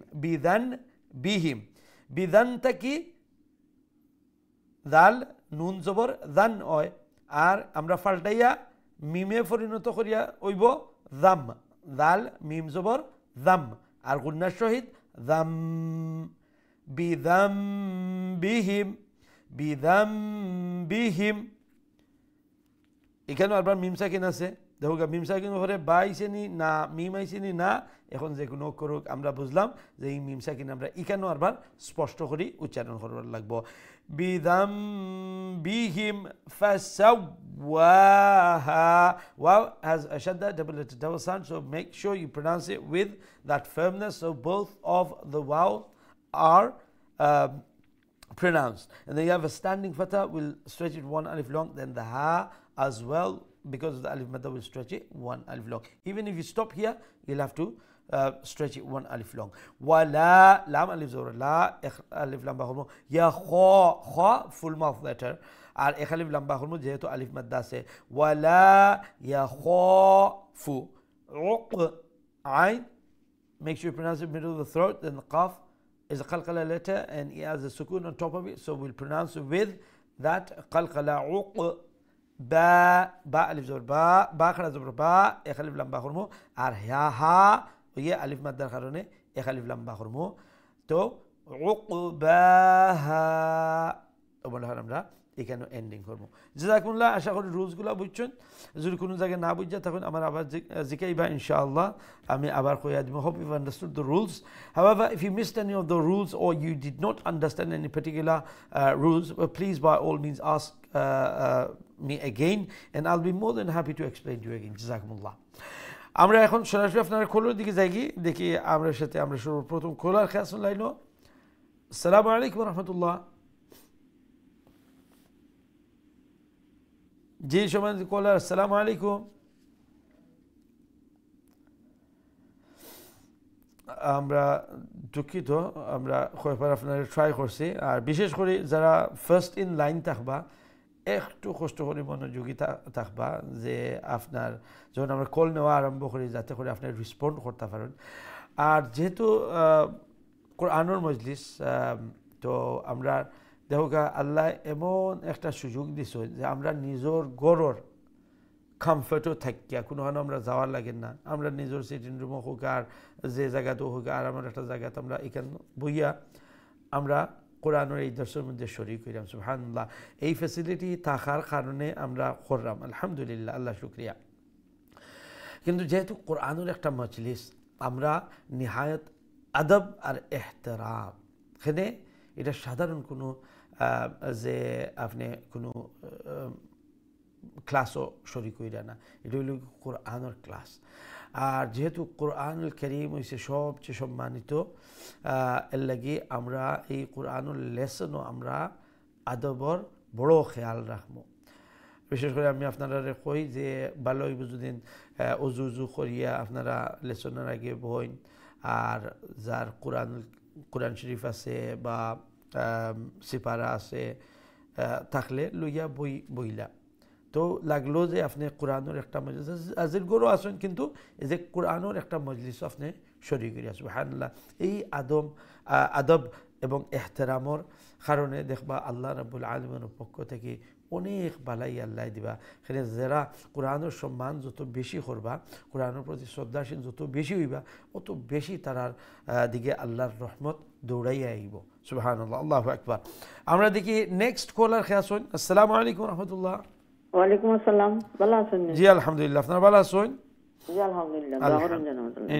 বিদানটা কি দাল নুন জবর দান হয় আর আমরা ফাল্টাইয়া মিমে পরিণত করিয়া ওইব দাম দাল মিম জবর দাম আর গুন্নার সহিত দাম বিদাম এখানেও আবার মিম সাকিন আছে দেখো মিম সাকিন পরে বা আইছে নি না মিম আইছে নি না এখন যে কোনো করুক আমরা বুঝলাম যে এই মিম সাকিন আমরা এখানেও আবার স্পষ্ট করে উচ্চারণ করবার লাগবো বিদাম বিহিম ফাসাওয়াহা wow has a shadda double sound so make sure you pronounce it with that firmness so both of the vowels are pronounced and then you have a standing fatha will stretch it one alif long then the ha as well because of the alif madda will stretch it one alif long even if you stop here you'll have to stretch it one alif long wala lam alif zor la alif lam ba khulmo ya kha full mouth letter আর এক আলিফ লম্বা করব যেহেতু আলিফ মাদ্দা আছে ওয়ালা ইয়াখাফু উক আইন make sure you pronounce it middle of the throat then the qaf is a qalqala letter and it has a sukun on top of it so we'll pronounce it with that qalqala uq ba alif zor ba khara zor ba এক আলিফ লম্বা করব আর হা ওই আলিফ মাদ্দার কারণে এক আলিফ লম্বা করব তো উকবাহা ওবলা আমরা এখানে এন্ডিং করবো। জাযাকুমুল্লাহ, আশা করি রুলসগুলো বুঝছেন। যদি কোনো জায়গায় না বুঝা তখন আমার আবার জিকাইবা ইনশাআল্লাহ, আমি আবার কইয়া দিব। Hope you've understood the rules. However, if you missed any of the rules or you did not understand any particular rules, please by all means ask me again and I'll be more than happy to explain to you again. জাযাকুমুল্লাহ। আমরা এখন সরাসরি আপনার খোলার দিকে যাই, দেখি আমরা সাথে আমরা সর্বপ্রথম খোলার খেয়াল লাইনো। আসসালামু আলাইকুম রহমতুল্লাহ। জি সম্মানিত কলার, আসসালামু আলাইকুম। আমরা দুঃখিত, আমরা কয়েকবার আপনার ট্রাই করছি। আর বিশেষ করে যারা ফার্স্ট ইন লাইন থাকবা একটু কষ্ট করে মনোযোগী থাকবা, যে আপনার যখন আমরা কল নেওয়া আরম্ভ করি যাতে করে আপনার রেসপন্ড করতে পারেন। আর যেহেতু কোরআনের মজলিস, তো আমরা দেখোকা আল্লাহ এমন একটা সুযোগ দিছে যে আমরা নিজের গড়র কমফর্টও থাকিয়া কোনোখানে আমরা যাওয়ার লাগে না। আমরা নিজের সিটিং রুমও হোক আর যে জায়গাতেও হোক, আর আমার একটা জায়গাতে আমরা এখানে বইয়া আমরা কোরআনের এই দর্শের মধ্যে শরীক হইলাম। সুবহানাল্লাহ, এই ফ্যাসিলিটি থাকার কারণে আমরা করলাম, আলহামদুলিল্লাহ, আল্লাহ শুকরিয়া। কিন্তু যেহেতু কোরআনের একটা মজলিস, আমরা নিহায়ত আদব আর এহতেরাম, এখানে এটা সাধারণ কোনো যে আপনি কোনো ক্লাসও শরীক হইরা না, এটা হইল কোরআনের ক্লাস। আর যেহেতু কোরআনুল কারীম হইছে সবচেয়ে সম্মানিত, এর লাগি আমরা এই কোরআনুল লেসনও আমরা আদবর বড় খেয়াল রাখবো। বিশেষ করে আমি আপনারা কই যে ভালো হইব যদি অজু করিয়া আপনারা লেসনের আগে বইন, আর যার কোরআন শরীফ আছে বা সিপারা আছে থাকলে লইয়া বইলা, তো লাগলো যে আপনি কোরআনের একটা মজলিস আজির গরু আসেন, কিন্তু এই যে কোরআনের একটা মজলিস আপনি শরীক করিয়া। সুবহানাল্লাহ, এই আদব এবং এহতেরামর কারণে দেখবা আল্লাহ রাব্বুল আলামিনের পক্ষ থেকে অনেক বালাই আল্লাহ দিবা। এখানে যারা কোরআনের সম্মান যত বেশি করবা, কোরআনের প্রতি শ্রদ্ধাশীল যত বেশি হইবা, অত বেশি তারার দিকে আল্লাহর রহমত দৌড়াইয়া আইব। সুবহানাল্লাহ, আল্লাহু আকবার। আমরা দেখি নেক্সট কলার খেয়াল। আসসালামু আলাইকুম রহমতুল্লাহ। ওয়ালাইকুম আসসালাম, ভালো আছেন? জি আলহামদুলিল্লাহ, আপনারা ভালো আছেন? জি আলহামদুলিল্লাহ,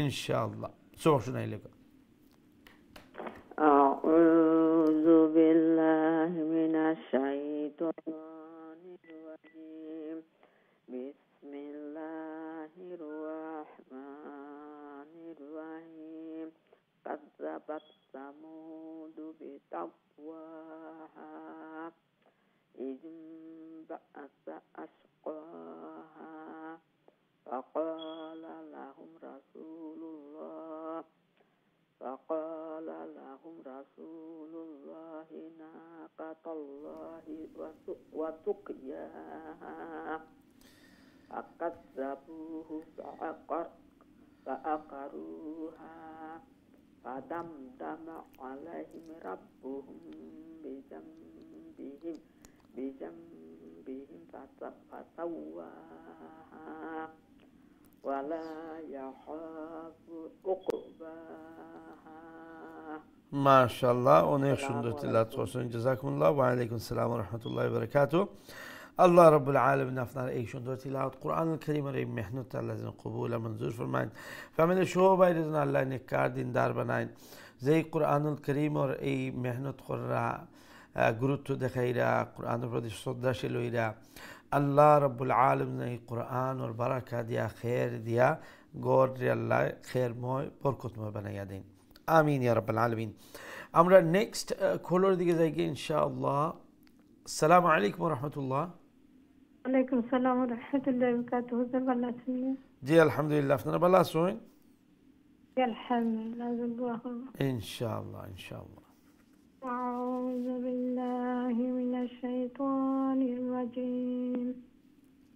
ইনশাআল্লাহ। সব শুনাইলে আউযু বিল্লাহি মিনাশ শাইতানির রাজিম। বিসমিল্লাহির রাহমানির রাহিম। কাযযাবাত সামূদু বিতাকওয়াহা إذ انبعث أشقاها فقال لهم رسول الله ناقة الله وسقياها فكذبوه فعقروها فدمدم عليهم ربهم بذنبهم فسواها ولا يخاف عقباها। মাশাআল্লাহ, অনেক সুন্দর তিলাওয়াত করছেন, জাযাকুমুল্লাহ। ওয়া আলাইকুম আসসালাম ওয়া রাহমাতুল্লাহি ওয়া বারাকাতুহু। আল্লাহ রাব্বুল আলামিন আপনার এই সুন্দর তিলাওয়াত কোরআনুল কারীমের এই মেহনত আল্লাহ যেন কবুল আর মঞ্জুর ফরমায়েন। ফ্যামিলি সবাই যেন আল্লাহ নেককার দিনদার বানায়, যেই কোরআনুল কারীমের এই মেহনত করা গুরুত্ব দেখাইরা, কোরআনের প্রতি শ্রদ্ধাশীল হইরা, আল্লাহ রাব্বুল আলামিন এই কোরআন ওর বারাকা দিয়া খের দিয়া গড় আল্লাহ খেরময় বরকতময় বানাইয়া দিন, আমিন ইয়া রাব্বাল আলামিন। আমরা নেক্সট খোলার দিকে যাই ইনশাআল্লাহ। আসসালামু আলাইকুম রহমতুল্লাহ। ওয়ালাইকুম আসসালাম ওয়া রাহমাতুল্লাহি ওয়া বারাকাতুহু। ভালো আছেন? জি আলহামদুলিল্লাহ, আপনারা ভালো আছেন? আলহামদুলিল্লাহ, ইনশাআল্লাহ ইনশাআল্লাহ। আউযু বিল্লাহি মিনাশ শাইতানির রাজীম।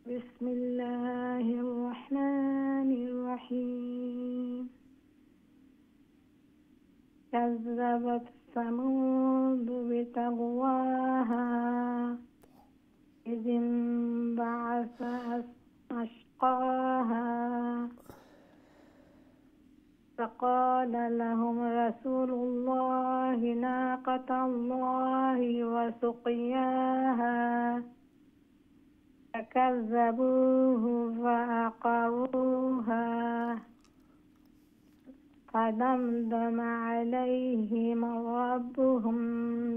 বিসমিল্লাহির রাহমানির রাহিম। كذبت ثمود بطغواها إذ انبعث أشقاها فقال لهم رسول الله ناقة ناقة الله وسقياها فكذبوه فعقروها فدمدم عليهم ربهم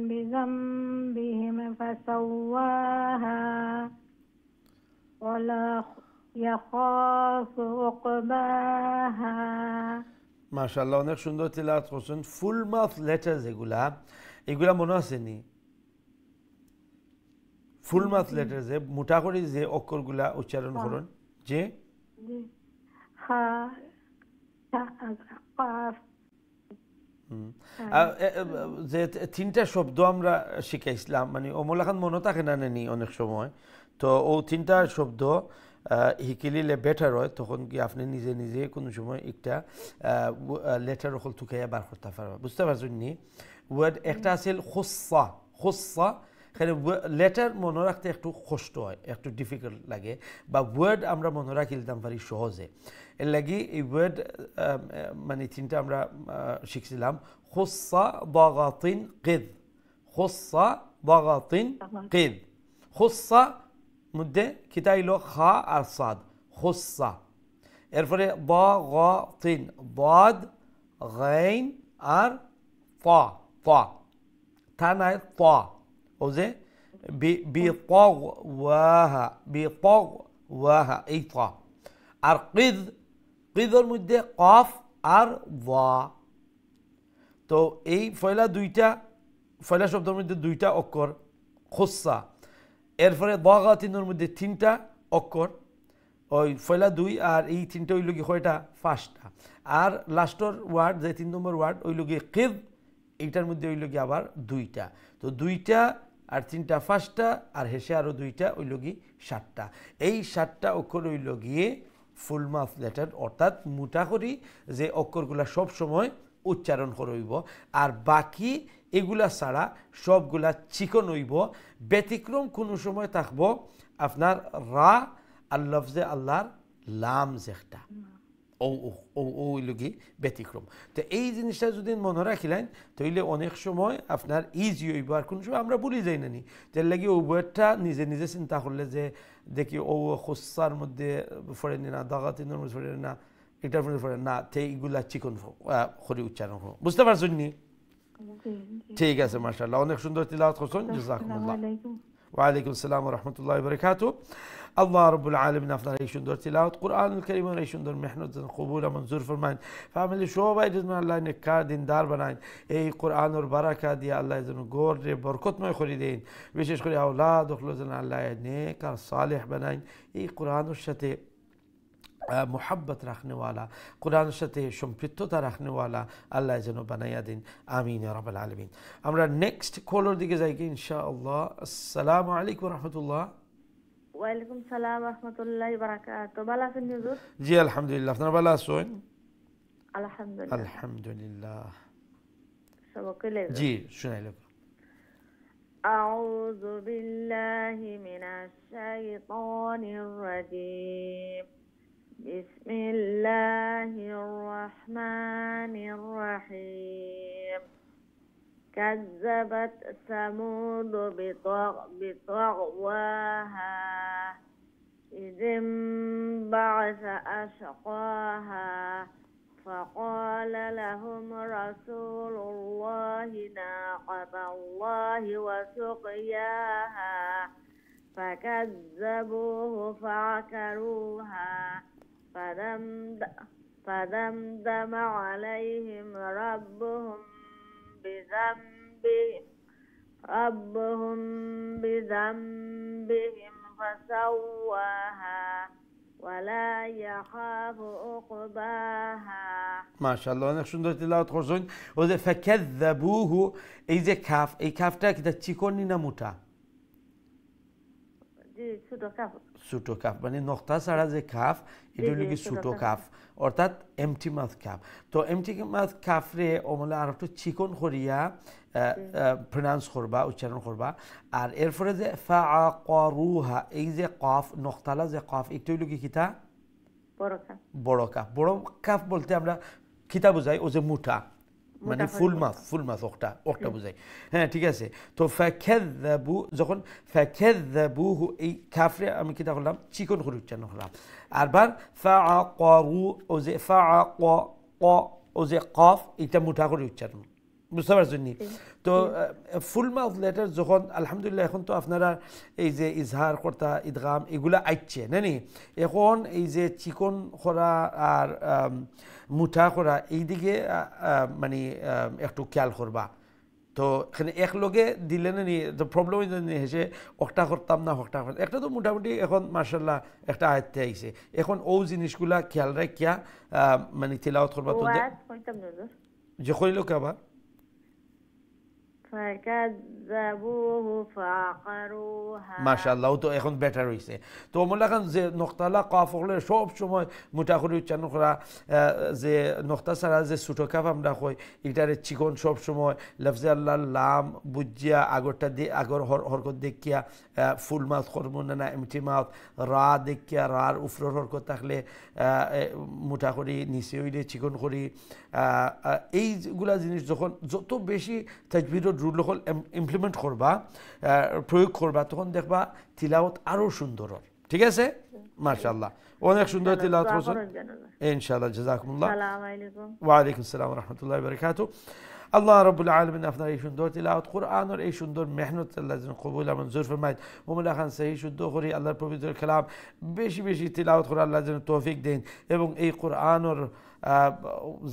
بذنبهم فسواها ولا يخاف عقباها মাশাআল্লাহ, অনেক সুন্দর তিলাওয়াত করছেন। ফুল মাউথ লেটার যেগুলা, এগুলা মনে আছে নি? ফুল মাউথ লেটার যে মোটা করে যে অক্ষরগুলা উচ্চারণ করুন, যে খা কাফ যে তিনটা শব্দ আমরা শিখাইছিলাম, মানে অমলাখান মনে থাকে না নেনি অনেক সময়। তো ও তিনটা শব্দ শিকিলিলে বেটার হয়, তখন কি আপনি নিজে নিজে কোনো সময় একটা লেটার অকল থুকাইয়া বার করতে পারবা। বুঝতে পারছেন নি? ওয়ার্ড একটা আছে খোসা, খোসা। এখানে লেটার মনে রাখতে একটু কষ্ট হয়, একটু ডিফিকাল্ট লাগে, বা ওয়ার্ড আমরা মনে রাখিলতাম পারি সহজে। এর লাগি এই ওয়ার্ড মানে তিনটা আমরা শিখছিলাম। খোসা দাগাতিন কিদ, খোসা দাগাতিন কিদ। খোসা মধ্যে কিতাইল খা আর সাদ, খোসা। এরপরে দাগাতিন, দাদ গাইন আর তা, তা তা নাই তা, ও যে বিতাগওয়াহা, বিতাগওয়াহা এই তা। আর কিদ, কিদর মধ্যে কফ আর ওয়া। তো এই ফয়লা শব্দের মধ্যে দুইটা অক্ষর খোসা। এরপরে দাগাতিনের মধ্যে তিনটা অক্ষর, ওই ফয়লা দুই আর এই তিনটা ওই লোক কয়টা? পাঁচটা। আর লাস্টর ওয়ার্ড যে 3 নম্বর ওয়ার্ড ওই লোকে কিদ, এইটার মধ্যে ওই লোকে আবার দুইটা। তো দুইটা আর তিনটা পাঁচটা, আর হেসে আরও দুইটা ওই লগি 7টা। এই 7টা অক্ষর ওই লগিয়ে ফুল মাউথ লেটার, অর্থাৎ মোটা করি যে অক্ষরগুলা সব সময় উচ্চারণ করইব, আর বাকি এগুলা ছাড়া সবগুলা চিকন হইব। ব্যতিক্রম কোনো সময় থাকব আপনার রা আর লফজে আল্লাহর লাম যেটা, ওই লগি ব্যতিক্রম। তো এই জিনিসটা যদি মনে রাখিলেন তাহলে অনেক সময় আপনার ইজি হইব, আর কোন সময় আমরা ভুলে যাই না নি। তার লাগি ও ওয়ার্ডটা নিজে নিজে চিন্তা করলে যে দেখি ও খোসার মধ্যে ফোড়েনি না, দাগাতিনের মধ্যে ফোড়েনি না, এটার মধ্যে ফোড়ে না, তো এইগুলা চিকন করে উচ্চারণ করুন। বুঝতে পারছেন নি? ঠিক আছে, মাশাআল্লাহ, অনেক সুন্দর তিলাওয়াত করছেন। জাযাকুমুল্লাহ। ওয়ালাইকুম আসসালাম ওয়া রাহমাতুল্লাহি ওয়া বারাকাতুহু। আল্লাহ রাব্বুল আলামিন আপনার এই সুন্দর তিলাওয়াত কুরআনুল কারীমের এই সুন্দর মেহনত কবুল ও মঞ্জুর ফরমাইন। ফ্যামিলি সবাই যেন আল্লাহ নেককার দিনদার বানাইন। এই কোরআনের বারাকা দিয়ে আল্লাহ যেন গড়ে বরকতময় করে দেন। বিশেষ করে আওলাদ হলো যেন আল্লাহ নেক আর সালেহ বানাইন। এই কোরআনের সাথে মোহাব্বত রাখনেওয়ালা, কোরআনের সাথে সম্পৃক্ততা রাখনেওয়ালা আল্লাহ যেন বানাইয়া দিন। আমিন ইয়া রাব্বাল আলামিন। আমরা নেক্সট কলের দিকে যাই কি ইনশাআল্লাহ। আসসালামু আলাইকুম ওয়া রাহমাতুল্লাহ। ওয়ালাইকুম সালাম রাহমাতুল্লাহি ওয়া বারাকাতুহু। ভালো আছেন হুজুর? জি আলহামদুলিল্লাহ, আপনারা ভালো আছেন? আলহামদুলিল্লাহ। আলহামদুলিল্লাহ। সবকলে জি শুনাইলো। আউযু বিল্লাহি মিনাশ শাইতানির রাজীম। বিসমিল্লাহির রহমানির রহিম। كذبت ثمود بطغواها إذ انبعث أشقاها فقال لهم رسول الله ناقة الله وسقياها فكذبوه فعقروها فدمدم عليهم ربهم بذنبهم فسواها ولا يخاف عقباها। মাশাআল্লাহ, অনেক সুন্দর তিলাওয়াত করছেন। ও যে ফাকাযাবুহু, এই যে কাফ, এই কাফটা কি চিকনি না মোটা? জি ছোট কাফ। ছোট কাফ মানে নক্তা ছাড়া যে কাফ, এটা হলো কি ছোট কাফ, অর্থাৎ এমটি মাউথ কাফ। তো এমটি মাউথ কাফরে ওমলে আর একটু চিকন করিয়া প্রনাউন্স করবা, উচ্চারণ করবা। আর এরপরে যে ফাআকারুহা, এই যে কফ নক্তালা যে কফ, এটা হলো কি কিতা? বড় কাফ। বড় কাফ। বড় কাফ বলতে আমরা কিতা বুঝাই? ও যে মোটা, মানে ফুল মাছ ওটা বোঝায়। হ্যাঁ ঠিক আছে। তো ফাকাযযাবু যখন ফাকাযযাবুহু এই কাফরে আমি কিতা করলাম চিকন করে উচ্চারণ করলাম। আরবার ফাআকারু ও যে ফাআক ও যে কফ এটা মুঠা করে উচ্চারণ, বুঝতে পারছেন নি? তো ফুল মাউথ লেটার যখন আলহামদুলিল্লাহ এখন তো আপনারা এই যে ইজহার কর্তা ইদগাম এগুলা আইচ্ছে নানি, এখন এই যে চিকন করা আর মুঠা করা এই দিকে মানে একটু খেয়াল করবা। তো এখানে একলগে দিলে না নি তো প্রবলেম হেসে অকটা করতাম না হকটা করতাম, একটা তো মোটামুটি এখন মার্শাল্লাহ একটা আয়ত্তে আইছে। এখন ও জিনিসগুলা খেয়াল রাখিয়া মানে তিলাওয়াত করবা। তো যে কইল কেবা মাশাআল্লাহ তো এখন বেটার হইছে। তো ওমলা খান যে নক্তালা কাফ হলে সব সময় মোটা করে উচ্চারণ করা, যে নক্তা ছাড়া যে ছোটো কাফ আমরা কই এটারে চিকন সব সময় লফজে আল্লাহ লাম বুজিয়া আগরটা দিয়ে আগর হরকত দেখিয়া ফুল মাউথ করবো না এমটি মাউথ, রা দেখিয়া রার উফরর হরকত থাকলে মোটা করি নিচে হইলে চিকন করি। এইগুলা জিনিস যখন যত বেশি তাজবিরর রুল হল ইমপ্লিমেন্ট করবা প্রয়োগ করবা তখন দেখবা তিলাওয়াত আরো সুন্দর। ঠিক আছে মাশাআল্লাহ অনেক সুন্দর তিলাওয়াত করছেন ইনশাআল্লাহ। জাযাকুমুল্লাহ। ওয়া আলাইকুম আসসালাম ওয়া রাহমাতুল্লাহি ওয়া বারাকাতুহু। আল্লাহ রাব্বুল আলামিন আপনার এই সুন্দর তিলাওয়াত কোরআনের এই সুন্দর মেহনত আল্লাহ যেন কবুল আর মঞ্জুর ফরমায়। ওমলা খান সহি শুদ্ধ করি আল্লাহর পবিত্র কালাম বেশি বেশি তিলাওয়াত করে আল্লাহ যেন তৌফিক দেন এবং এই কোরআনের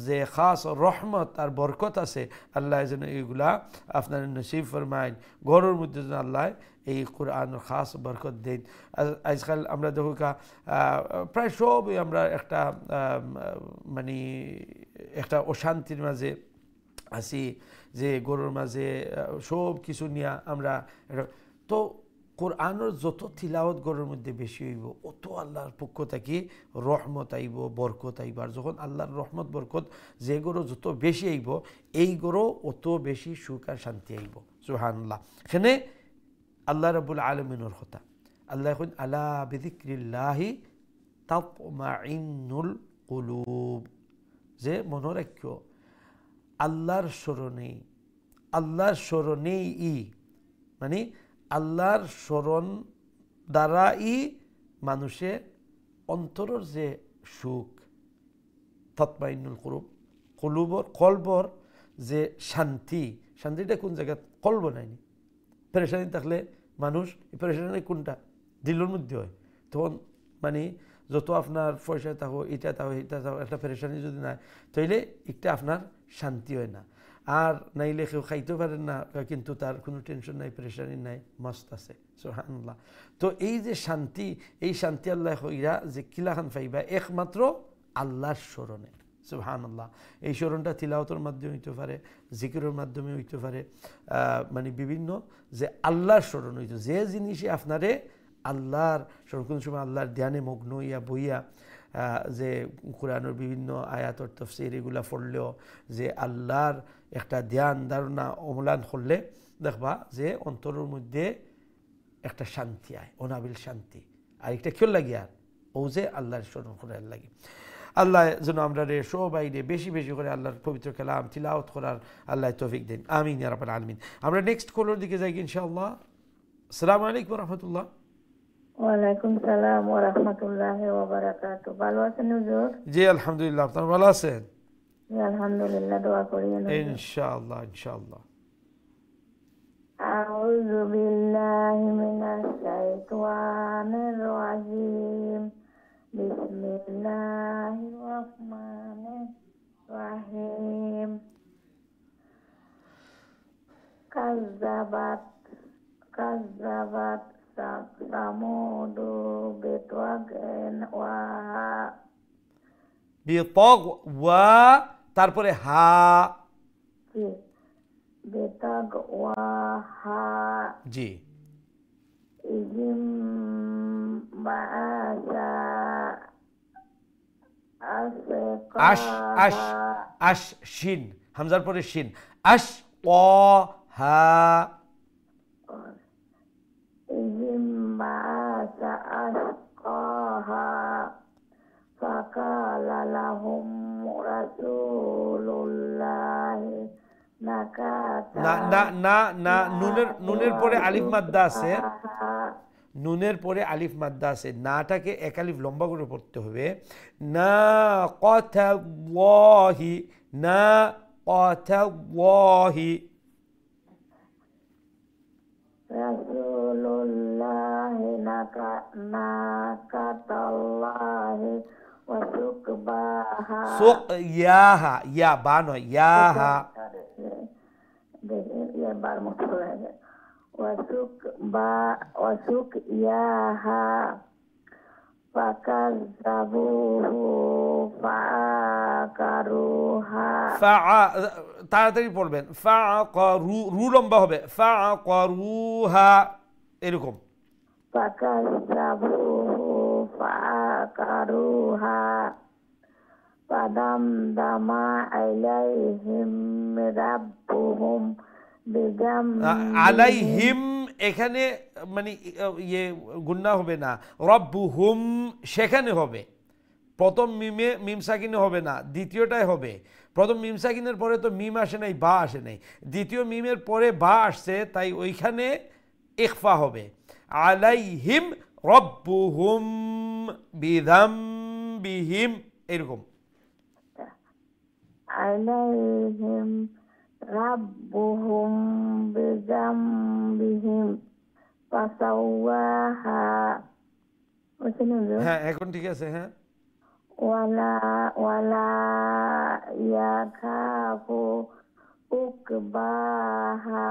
যে খাস রহমত আর বরকত আছে আল্লাহ যেন এইগুলা আপনার নসিব ফরমায়। ঘরের মধ্যে যেন আল্লাহ এই কোরআনের খাস বরকত দেন। আজকাল আমরা দেখো প্রায় সবই আমরা একটা মানে একটা অশান্তির মাঝে আছি, যে গরুর মাঝে সব কিছু নিয়ে আমরা। তো কোরআনের যত তিলাওয়াত গরুর মধ্যে বেশি হইব অত আল্লাহর পক্ষ থেকে রহমত আইব বরকত আইব। আর যখন আল্লাহর রহমত বরকত যে গরু যত বেশি আইব এই গরু অত বেশি সুখ আর শান্তি আইব। সুবহানাল্লাহ। এখানে আল্লাহ রাব্বুল আলামিনের কথা আল্লাহ এখন আলা বিযিক্রিল্লাহি তাতমাইন্নুল কুলুব, যে মনে রাখিও আল্লাহর স্মরণেই মানে আল্লাহর স্মরণ দ্বারাই মানুষের অন্তরের যে সুখ তাতমাইন্নুল কুলুবর কলবর যে শান্তিটা কোন জায়গায় কলব নাইনি। পেরেশানি থাকলে মানুষ পেরেশানি কোনটা দিলের মধ্যে হয়, তখন মানে যত আপনার পয়সা থাকো এটা থাকো একটা পেরেশানি যদি নাই তাইলে একটা আপনার শান্তি হয় না। আর নাইলে কেউ খাইতে পারেন না কিন্তু তার কোনো টেনশন নাই পেরেশানি নাই মস্ত আছে। সুবহানাল্লাহ। তো এই যে শান্তি এই শান্তি আল্লাহ হইরা যে কিলাখান পাইবা একমাত্র আল্লাহর স্মরণে। সুবহানাল্লাহ। এই স্মরণটা তিলাওয়াতের মাধ্যমে হইতে পারে, জিকিরের মাধ্যমে হইতে পারে, মানে বিভিন্ন যে আল্লাহর স্মরণ হইতো যে জিনিসে আপনারে আল্লাহর স্মরণ কোন সময় আল্লাহর ধ্যানে মগ্ন হইয়া বইয়া যে কোরআনের বিভিন্ন আয়াতর তাফসীর এগুলা পড়লেও যে আল্লাহর একটা ধ্যান ধারণা অমলান করলে দেখবা যে অন্তরের মধ্যে একটা শান্তি আয়, অনাবিল শান্তি। আর একটা খেয়াল লাগে আর ও যে আল্লাহর স্মরণ করে লাগে। আল্লাহ যেন আমরা সবাই বেশি বেশি করে আল্লাহর পবিত্র কালাম তিলাওয়াত করার আল্লাহ তৌফিক দেন। আমিন ইয়া রাব্বাল আলামিন। আমরা নেক্সট কলার দিকে যাই ইনশাআল্লাহ। আসসালামু আলাইকুম ওয়া রাহমাতুল্লাহ। ওয়ালাইকুম সালাম ওয়া রাহমাতুল্লাহি ওয়া বারাকাতুহু। ভালো আছেন হুজুর? জি আলহামদুলিল্লাহ। আপনারা ভালো আছেন? জি আলহামদুলিল্লাহ। দোয়া করি ইনশাআল্লাহ ইনশাআল্লাহ। আউযু বিল্লাহি মিনাশ শাইতানির রাজীম। বিসমিল্লাহির রহমানির রহিম। কাযযাবাত সামুদু বিতাগওয়া তারপরে হা বিতাগওয়াহা জি ইজিম বাআসা আশ আশ আশ শিন হামজার পরে শিন আশ ক হা ইজিম বাআসা আশকাহা ফাকালা লাহুম রাসূলুল্লাহি নাকাতা না না না না, নুনের পরে আলিফ মাদ্দা আছে, নুনের পরে আলিফ মাদ্দা আছে, নাটাকে এক আলিফ লম্বা করে পড়তে হবে। না কথাল্লাহি, না কথাল্লাহি। রাসূলুল্লাহি নাকাতাল্লাহি ওয়া সুকবাহা সুক ইয়াহা, ইয়া বা নয়, ইয়াহা। বার মতো লাগে ওয়াসুক ইয়াহা ফাকাযাবুহু ফাআকারুহা। তাড়াতাড়ি পড়বেন, ফাআকারু, রু লম্বা হবে, ফাআকারুহা, এরকম। ফাকাযাবুহু ফাআকারুহা ফাদামদামা আলাইহিম রাব্বুহুম আলাইহিম, এখানে মানে ইয়ে গুন্না হবে না, রব্বুহুম সেখানে হবে। প্রথম মিমে মিম সাকিনে হবে না, দ্বিতীয়টাই হবে। প্রথম মিম সাকিনের পরে তো মিম আসে নাই, বা আসে নাই, দ্বিতীয় মিমের পরে বা আসছে, তাই ওইখানে ইখফা হবে। আলাইহিম রব্বুহুম বিযামবিহিম, এরকম। আলাইহিম রাব্বুহুম বিযামবিহিম ফাসাওয়াহা। হ্যাঁ, এখন ঠিক আছে। হ্যাঁ, ওয়ালা ইয়াখাফু উকবাহা।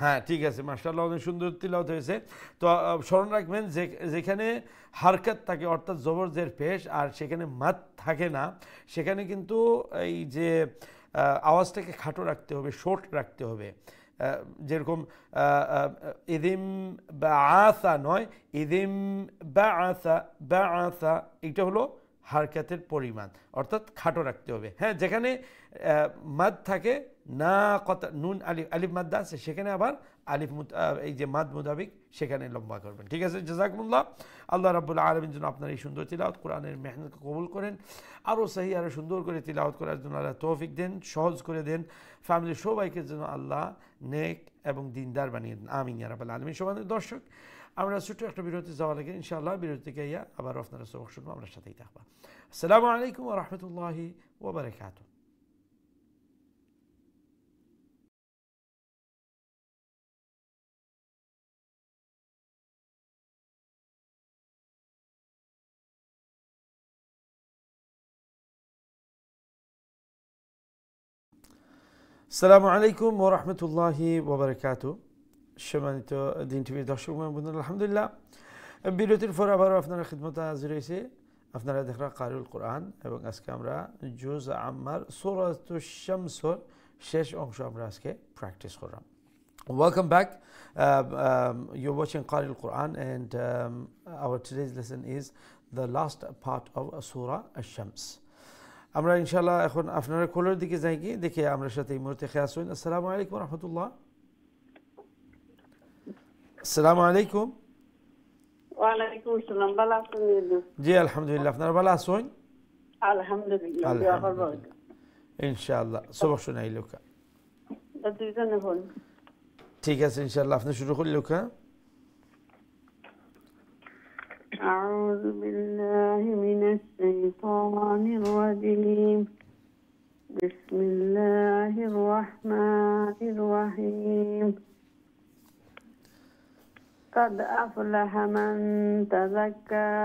হ্যাঁ, ঠিক আছে, মাশাআল্লাহ, অনেক সুন্দর তিলাওয়াত হয়েছে। তো স্মরণ রাখবেন, যেখানে হারকাত থাকে অর্থাৎ জবর জের পেশ আর সেখানে মাদ থাকে না, সেখানে কিন্তু এই যে আওয়াজটাকে খাটো রাখতে হবে, শর্ট রাখতে হবে। যেরকম ইদিম বাআসা নয়, ইদিম বাআসা, বাআসা, এটা হলো হারকাতের পরিমাণ, অর্থাৎ খাটো রাখতে হবে। হ্যাঁ, যেখানে মাদ থাকে না, কত নুন আলিফ, আলিফ মাদ্দা আছে, সেখানে আবার আলিফ এই যে মাদ মুতাবিক সেখানে লম্বা করবেন। ঠিক আছে, জাযাকুমুল্লাহ। আল্লাহ রাব্বুল আলামিন যেন আপনার এই সুন্দর তিলাওয়াত, কোরআনের মেহনতকে কবুল করেন, আরও সহি আরও সুন্দর করে তিলাওয়াত করার জন্য আল্লাহ তৌফিক দেন, সহজ করে দেন। ফ্যামিলির সবাইকে যেন আল্লাহ নেক এবং দিনদার বানিয়ে দেন, আমিন ইয়া রাব্বাল আলামিন। সবাই দর্শক, আমরা ছোট্ট একটা বিরতি যাওয়া লাগে, ইনশাআল্লাহ বিরতি থেকে ইয়া আবার আপনারা সবক শুনবো, আমরা সাথেই থাকবো। আসসালামু আলাইকুম ওয়া রাহমাতুল্লাহি ওয়া বারাকাতুহু। আসসালামু আলাইকুম ওয়া রাহমাতুল্লাহি ওয়া বারাকাতুহু। সম্মানিত দিন টিভির দর্শক বন্ধুরা, আলহামদুলিল্লাহ বিরতির পর আবারও আপনারা খিদমতে হাজির হয়েছে। আপনারা দেখরা কারিউল কোরআন, এবং আজকে আমরা জুজ আম্মার সূরাতুশ শামসর শেষ অংশ আমরা আজকে প্র্যাকটিস করলাম। Welcome back. You're watching Qari al-Quran, and our today's lesson is the last part of Surah Ash-Shams. আমরা ইনশাআল্লাহ এখন আপনারা কোলের দিকে যাই, গিয়ে দেখে আমরা সাথে এই মুহূর্তে খেয়াল শুন। আসসালামু আলাইকুম ওয়া রাহমাতুল্লাহ। আসসালামু আলাইকুম। ওয়া আলাইকুম আসসালাম। ভালো আছেন? জি আলহামদুলিল্লাহ, আপনারা ভালো আছেন? আলহামদুলিল্লাহ। ইনশাআল্লাহ সবক শোনাই লোকা। ঠিক আছে, ইনশাআল্লাহ আপনি শুরু করুন লোকা। أعوذ بالله من الشيطان الرجيم. بسم الله الرحمن الرحيم. قد أفلح من تزكى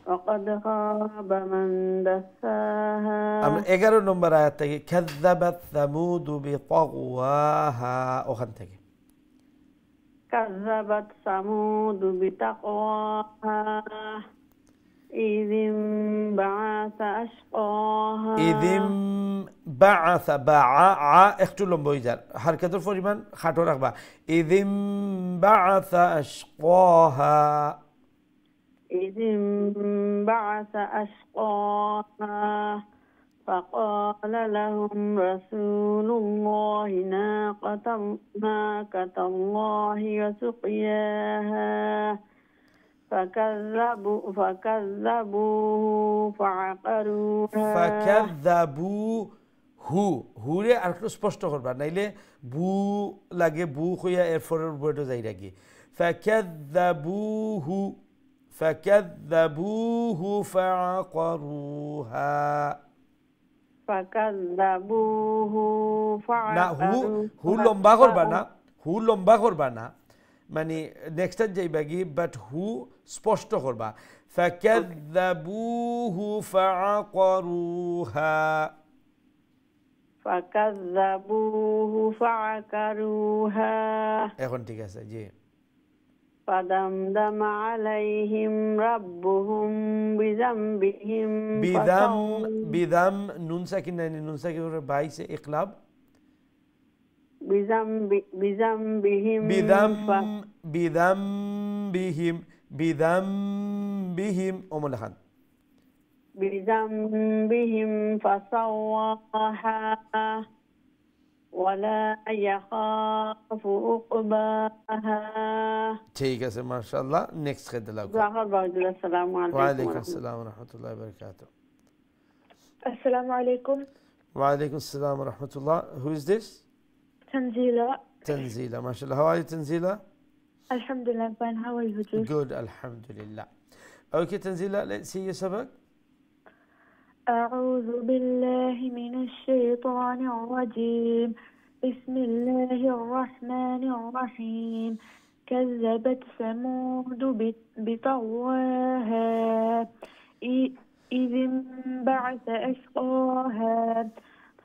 وقد خاب من دساها. আমরা 11 নম্বর আয়াত থেকে কাযাবাত সামুদ বিতাগওয়াহা, ওখান থেকে كذبت ثمود بتقواها إذ انبعث أشقاها. ইদিম বাআসা, বাআ একটু লম্বা হয়ে যায়, হারকাতের পরিমাণ খাটো রাখবা। ইদিম বাআসা আশকাহা, إذ انبعث أشقاها فقال لهم رسول الله ناقة الله وسقياها فكذبوه فعقروها. فكذبوه হু হুরে আর একটু স্পষ্ট করবা নাইলে বু লাগে বু হইয়া এর ফরের বইটা যাই রাখি ফাকাযযাবুহু ফাকাযযাবুহু ফাআকারুহা فكذبوه না হু হু فعقروها লম্বা করবা না মানে নেক্সট যাইবা কি বাট হু স্পষ্ট করবা ফাকাযযাবুহু ফাআকারুহা فكذبوه فعقروها এখন ঠিক আছে জি فدمدم عليهم ربهم بذنبهم বিদাম নুন সাকিন নাই নুন সাকিনের 22 ইকলাব بذنبهم বিদাম ওমল খান بذنبهم فسواها ولا يخاف عقباها ঠিক আছে মাশাআল্লাহ নেক্সট খেতে লাগো السلام عليكم ওয়ালাইকুম আসসালাম ওয়া রাহমাতুল্লাহি ওয়া বারাকাতুহু Assalamu alaikum. ওয়ালাইকুম আসসালাম ওয়া রাহমাতুল্লাহ who is this Tanzila. Tanzila mashallah how are you Tanzila Alhamdulillah, fine. How are you, Hujur? good alhamdulillah okay Tanzila let's see your sabak أعوذ بالله من الشيطان الرجيم. بسم الله الرحمن الرحيم. كذبت ثمود بطغواها إذ انبعث أشقاها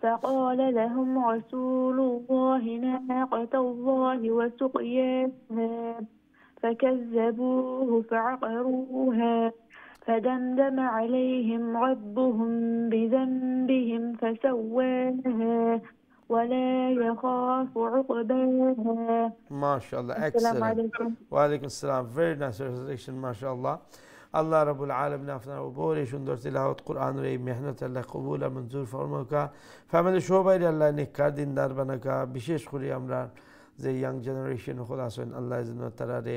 فقال لهم رسول الله ناقة الله وسقياها فكذبوه فعقروها فدمدم عليهم ربهم بذنبهم فسواها ولا يخاف عقباها. MashaAllah, Assalamu excellent. alaikum. Wa alaikum salam. Very nice translation, MashaAllah. আল্লাহ রাব্বুল আলামিন আপনার উপরে সুন্দর তিলাওয়াত কোরআনের এই মেহনত আল্লাহ কবুল আর মঞ্জুর ফরমাকা ফ্যামিলি সবাই আল্লাহ নেককার দিনদার বানাকা বিশেষ করে আমরা যে ইয়াং জেনারেশন হল আছেন আল্লাহ যেন তারারে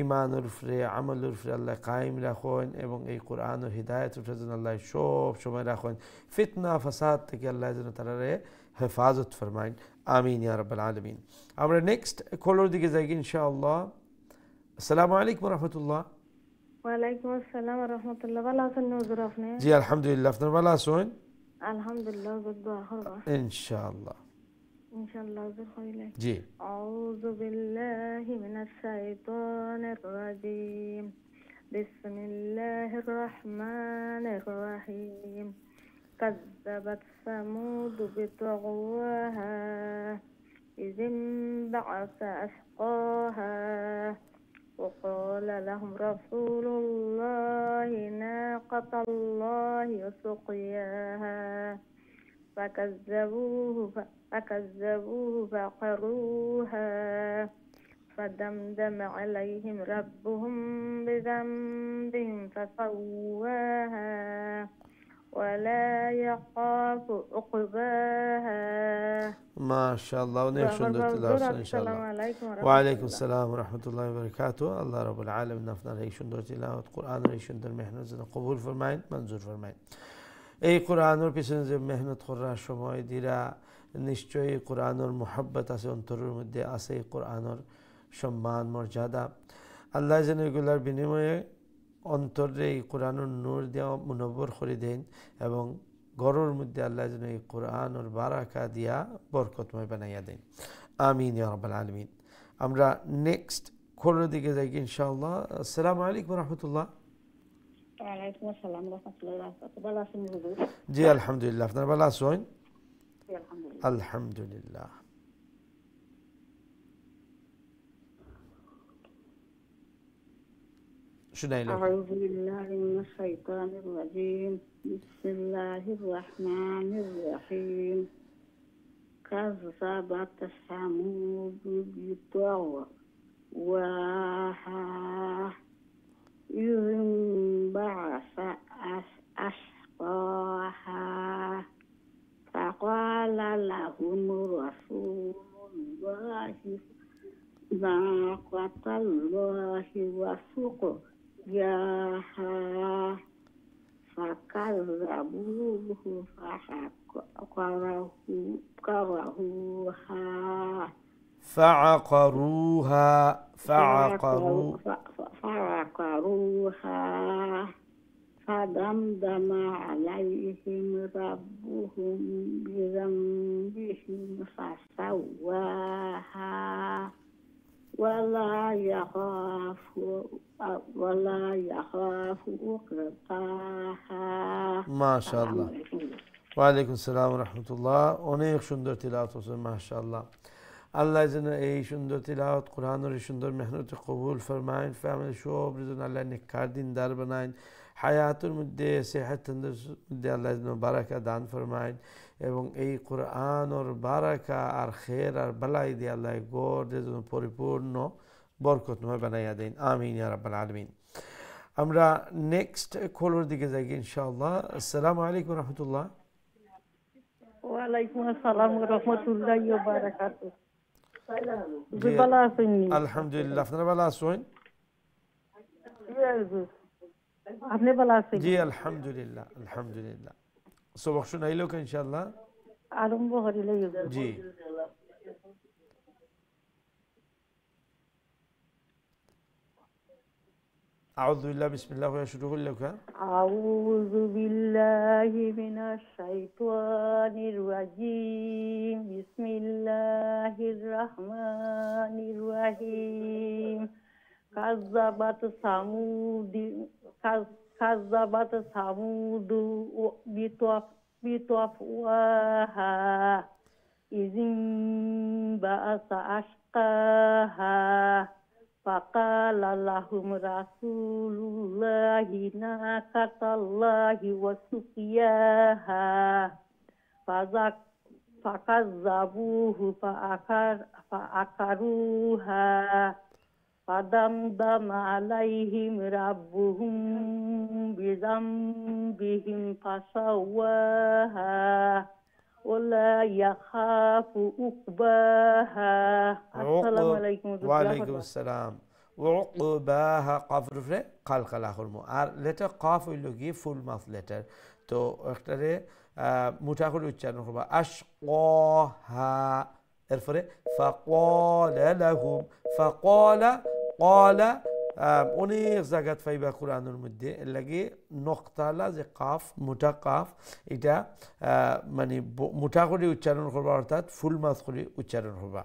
ইমানের উপরে আমলের উপরে আল্লাহ কায়েম রাখেন এবং এই কোরআনের হিদায়াত উঠে যেন আল্লাহ সব সময় রাখেন ফিতনা ফাসাদ থেকে আল্লাহ যেন তারারে হেফাজত ফরমাইন আমিন ইয়া রাব্বাল আলামিন আমরা নেক্সট কলর দিকে যাই ইনশাআল্লাহ আসসালামু আলাইকুম ওয়া রাহমাতুল্লাহ ওয়ালাইকুম আসসালাম ওয়া রাহমাতুল্লাহ ভালো আছেন হুজুর আপনি জি আলহামদুলিল্লাহ আপনার ভালো আছেন আলহামদুলিল্লাহ দোয়া করবা ইনশাআল্লাহ ইনশাআল্লাহ হুজুর হইলে জি আউযু বিল্লাহি মিনাশ শাইতানির রাজীম বিসমিল্লাহির রহমানির রহিম كذبت ثمود بطغواها إذ انبعث أشقاها وقال لهم رسول الله ناقة الله وسقياها فكذبوه فعقروها فدمدم عليهم ربهم بذنبهم فسواها ولا يخاف عقباها ما شاء الله অনেক সুন্দর তেলাওয়াত ইনশাআল্লাহ ওয়া আলাইকুম আসসালাম ওয়া রাহমাতুল্লাহি ওয়া বারাকাতুহু আল্লাহ রাব্বুল আলামিন আপনার এই সুন্দর তেলাওয়াত কোরআনের এই সুন্দর মেহনত যেন কবুল ফরমায়েন মঞ্জুর ফরমায়েন এই কোরআনের পিছনে যে মেহনত করার সময় দিরা নিশ্চয়ই কোরআনের মুহাব্বত আছে অন্তরের মধ্যে আছে কোরআনের সম্মান মর্যাদা আল্লাহ যেন এগুলার বিনিময়ে অন্তরে এই কোরআনের নূর দেওয়া মুনব্বর করে দেন এবং ঘরের মধ্যে আল্লাহ যেন এই কোরআনের বারাকা দিয়া বরকতময় বানাইয়া দেন আমিন ইয়া রাব্বাল আলামিন আমরা নেক্সট খোলের দিকে যাই ইনশাআল্লাহ আসসালামু আলাইকুম ওয়া রাহমাতুল্লাহ ওয়ালাইকুম আসসালাম ওয়া রাহমাতুল্লাহি ওয়া বারাকাতুহু ভালো আছেন হুজুর জি আলহামদুলিল্লাহ আপনার ভালো আছেন জি আলহামদুলিল্লাহ আলহামদুলিল্লাহ أعوذ بالله من الشيطان الرجيم بسم الله الرحمن الرحيم كذبت ثمود بطغواها إذ انبعث أشقاها فقال لهم رسول الله ناقة الله وسقياها فكذبوه فعقروها فعقروها فدمدم عليهم ربهم بذنبهم فسواها ولا يخاف عقباها ما شاء الله ওয়ালাইকুম আসসালাম রহমতুল্লাহ অনেক সুন্দর তিলাওয়াত হচ্ছে মাশাআল্লাহ আল্লাহ যেন এই সুন্দর তিলাওয়াত কোরআনের এই সুন্দর মেহনত কবুল ফরমাইন ফ্যামিলি সব যেন আল্লাহ নেককার দিনদার বানাইন হায়াতের মধ্যে সেহাতের মধ্যে আল্লাহ যেন বারাকা দান ফরমাইন এবং এই কোরআনের বারাকা আর খের আর বালাই দিয়ে আল্লাহ গড় যেন পরিপূর্ণ বরকতময় বানাইয়া দেন আমিন ইয়া রাব্বাল আলামিন আমরা নেক্সট কলের দিকে যাই ইনশাআল্লাহ আসসালামু আলাইকুম রহমতুল্লাহ ওয়ালাইকুম আসসালাম ওয়া রাহমাতুল্লাহি ওয়া বারাকাতুহু জি ভালো আছেন আলহামদুলিল্লাহ আপনারা ভালো আছেন আপনি ভালো আছেন জি আলহামদুলিল্লাহ আলহামদুলিল্লাহ সবক শুনাইলো ইনশাআল্লাহ আরম্ভ করিলে জি أعوذ بالله بسم الله ويشهده لك أعوذ بالله من الشيطان الرجيم بسم الله الرحمن الرحيم كذبت ثمود بطغواها إذ انبعث أشقاها فقال لهم رسول الله ناقة الله وسقياها فكذبوه فعقروها فدمدم عليهم ربهم بذنبهم فسواها ولا يخاف عقباها السلام عليكم وعليكم السلام وعقباها قاف رفره قلقلا خرمو আর লেটার কাফ হইল কি ফুল মাউথ লেটার তো একটারে মুঠা করে উচ্চারণ করবা আশকাহা এরপরে ফাকালা লাহুম ফাকালা ক্বালা অনেক জায়গাত পাইবা কোরআনের মধ্যে এর লাগে নক্তালা যে কাফ মোটা কাফ এটা মানে মোটা করে উচ্চারণ করবা অর্থাৎ ফুল মাউথ করে উচ্চারণ করবা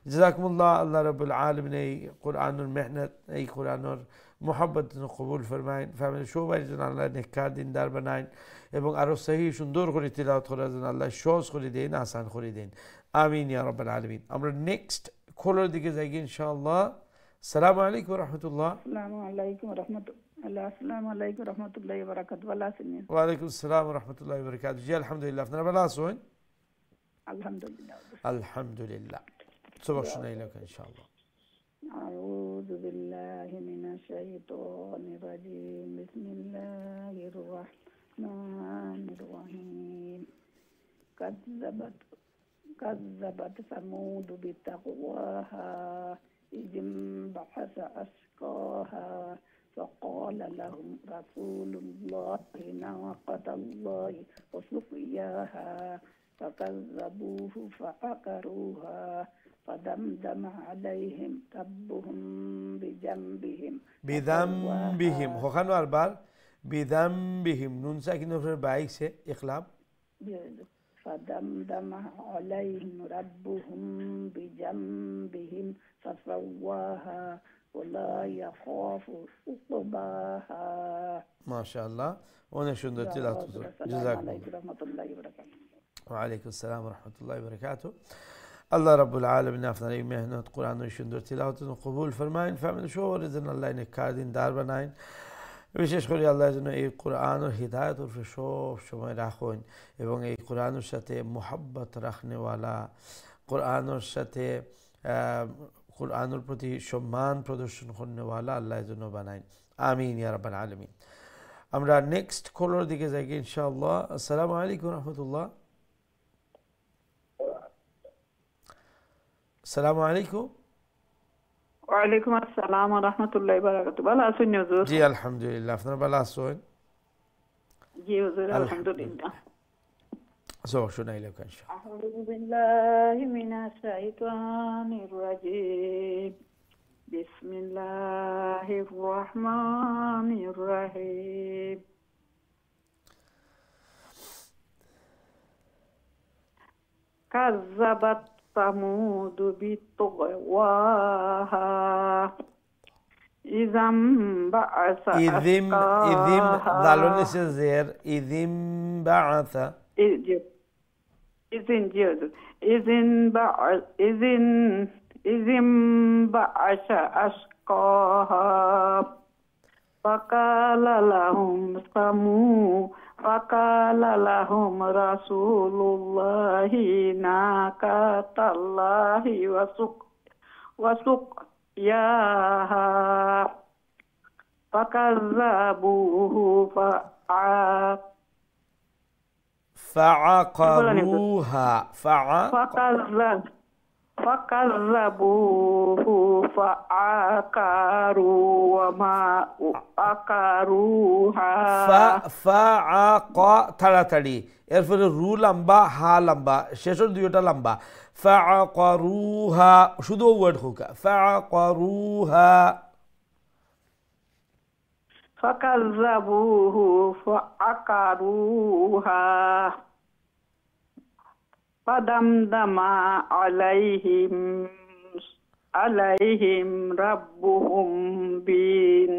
জাযাকুমুল্লাহ আল্লাহ রাব্বুল আলামিন এই কোরআনের মেহনত এই কোরআনের মোহাব্বত কবুল ফরমাইন ফ্যামিলি সবাই যেন আল্লাহ নেককার দিনদার বানাইন এবং আরও সহি সুন্দর করে তিলাওয়াত করার জন্য আল্লাহ সহজ করে দেন আসান করে দেন আমিন ইয়া রাব্বাল আলামিন আমরা নেক্সট খোলার দিকে যাই ইনশাআল্লাহ আসসালামু আলাইকুম রাহমাতুল্লাহ আসসালামু আলাইকুম রাহমাতুল্লাহ আসসালামু আলাইকুম রাহমাতুল্লাহি ওয়া বারাকাতুহু ভালো আছেন ওয়া আলাইকুম আসসালাম ওয়া রাহমাতুল্লাহি ওয়া বারাকাতুহু জি আলহামদুলিল্লাহ আপনারা ভালো আছেন আলহামদুলিল্লাহ আলহামদুলিল্লাহ সবক শুনাইলো ইনশাআল্লাহ أعوذ بالله من الشيطان الرجيم بسم الله الرحمن الرحيم كذبت ثمود بتقواها إذ انبعث أشقاها فقال لهم رسول الله ناقة الله وسقياها فكذبوه فعقروها فدمدم عليهم ربهم بذنبهم وخانو أربار بذنبهم نون ساكن في بايك سي إقلاب فدمدم عليهم ربهم بذنبهم فسواها ولا يخاف عقباها ما شاء الله وانا شندر تلاوة جزاكم الله وبركاته وعليكم السلام ورحمة الله وبركاته আল্লাহ রাব্বুল আলামিন আপনার এই মেহনত কোরআনের সুন্দর তিলাওয়াত কবুল ফরমাইন ফ্যামিলি সবার জন্য আল্লাহ নেককার দিনদার বানাইন বিশেষ করে আল্লাহ যেন এই কোরআনের হিদায়ত উপরে সব সময় রাখুন এবং এই কোরআনের সাথে মোহাব্বত রাখনেওয়ালা কোরআনের সাথে কোরআনের প্রতি সম্মান প্রদর্শন করনেওয়ালা আল্লাহ যেন বানাইন আমিন ইয়া রাব্বাল আলামিন আমরা নেক্সট কলের দিকে যাই ইনশাআল্লাহ আসসালামু আলাইকুম রাহমাতুল্লাহ আসসালামু আলাইকুম ওয়ালাইকুম আসসালাম ওয়া রাহমাতুল্লাহি ওয়া বারাকাতুহু ভালো আছেন হুজুর জি আলহামদুলিল্লাহ আপনারা ভালো আছেন জি হুজুর আলহামদুলিল্লাহ শোনাইলে أعوذ بالله من الشيطان الرجيم بسم الله الرحمن الرحيم كذبت ثمود بطغواها إذا انبعث أشقاها দালুন নিচে জের ইদিম বাআসা إذ انبعث أشقاها فقال لهم رسول الله ناقة الله وسقياها فكذبوه فعقروها فكذبوه فعقروا وما عقروها তাড়াতাড়ি এরপরে রু লম্বা হা লম্বা শেষের দুইটা লম্বা ফাআকারুহা শুধু ওয়ার্ড হোক ফাআকারুহা فكذبوه فعقروها فدمدم عليهم ربهم بذنبهم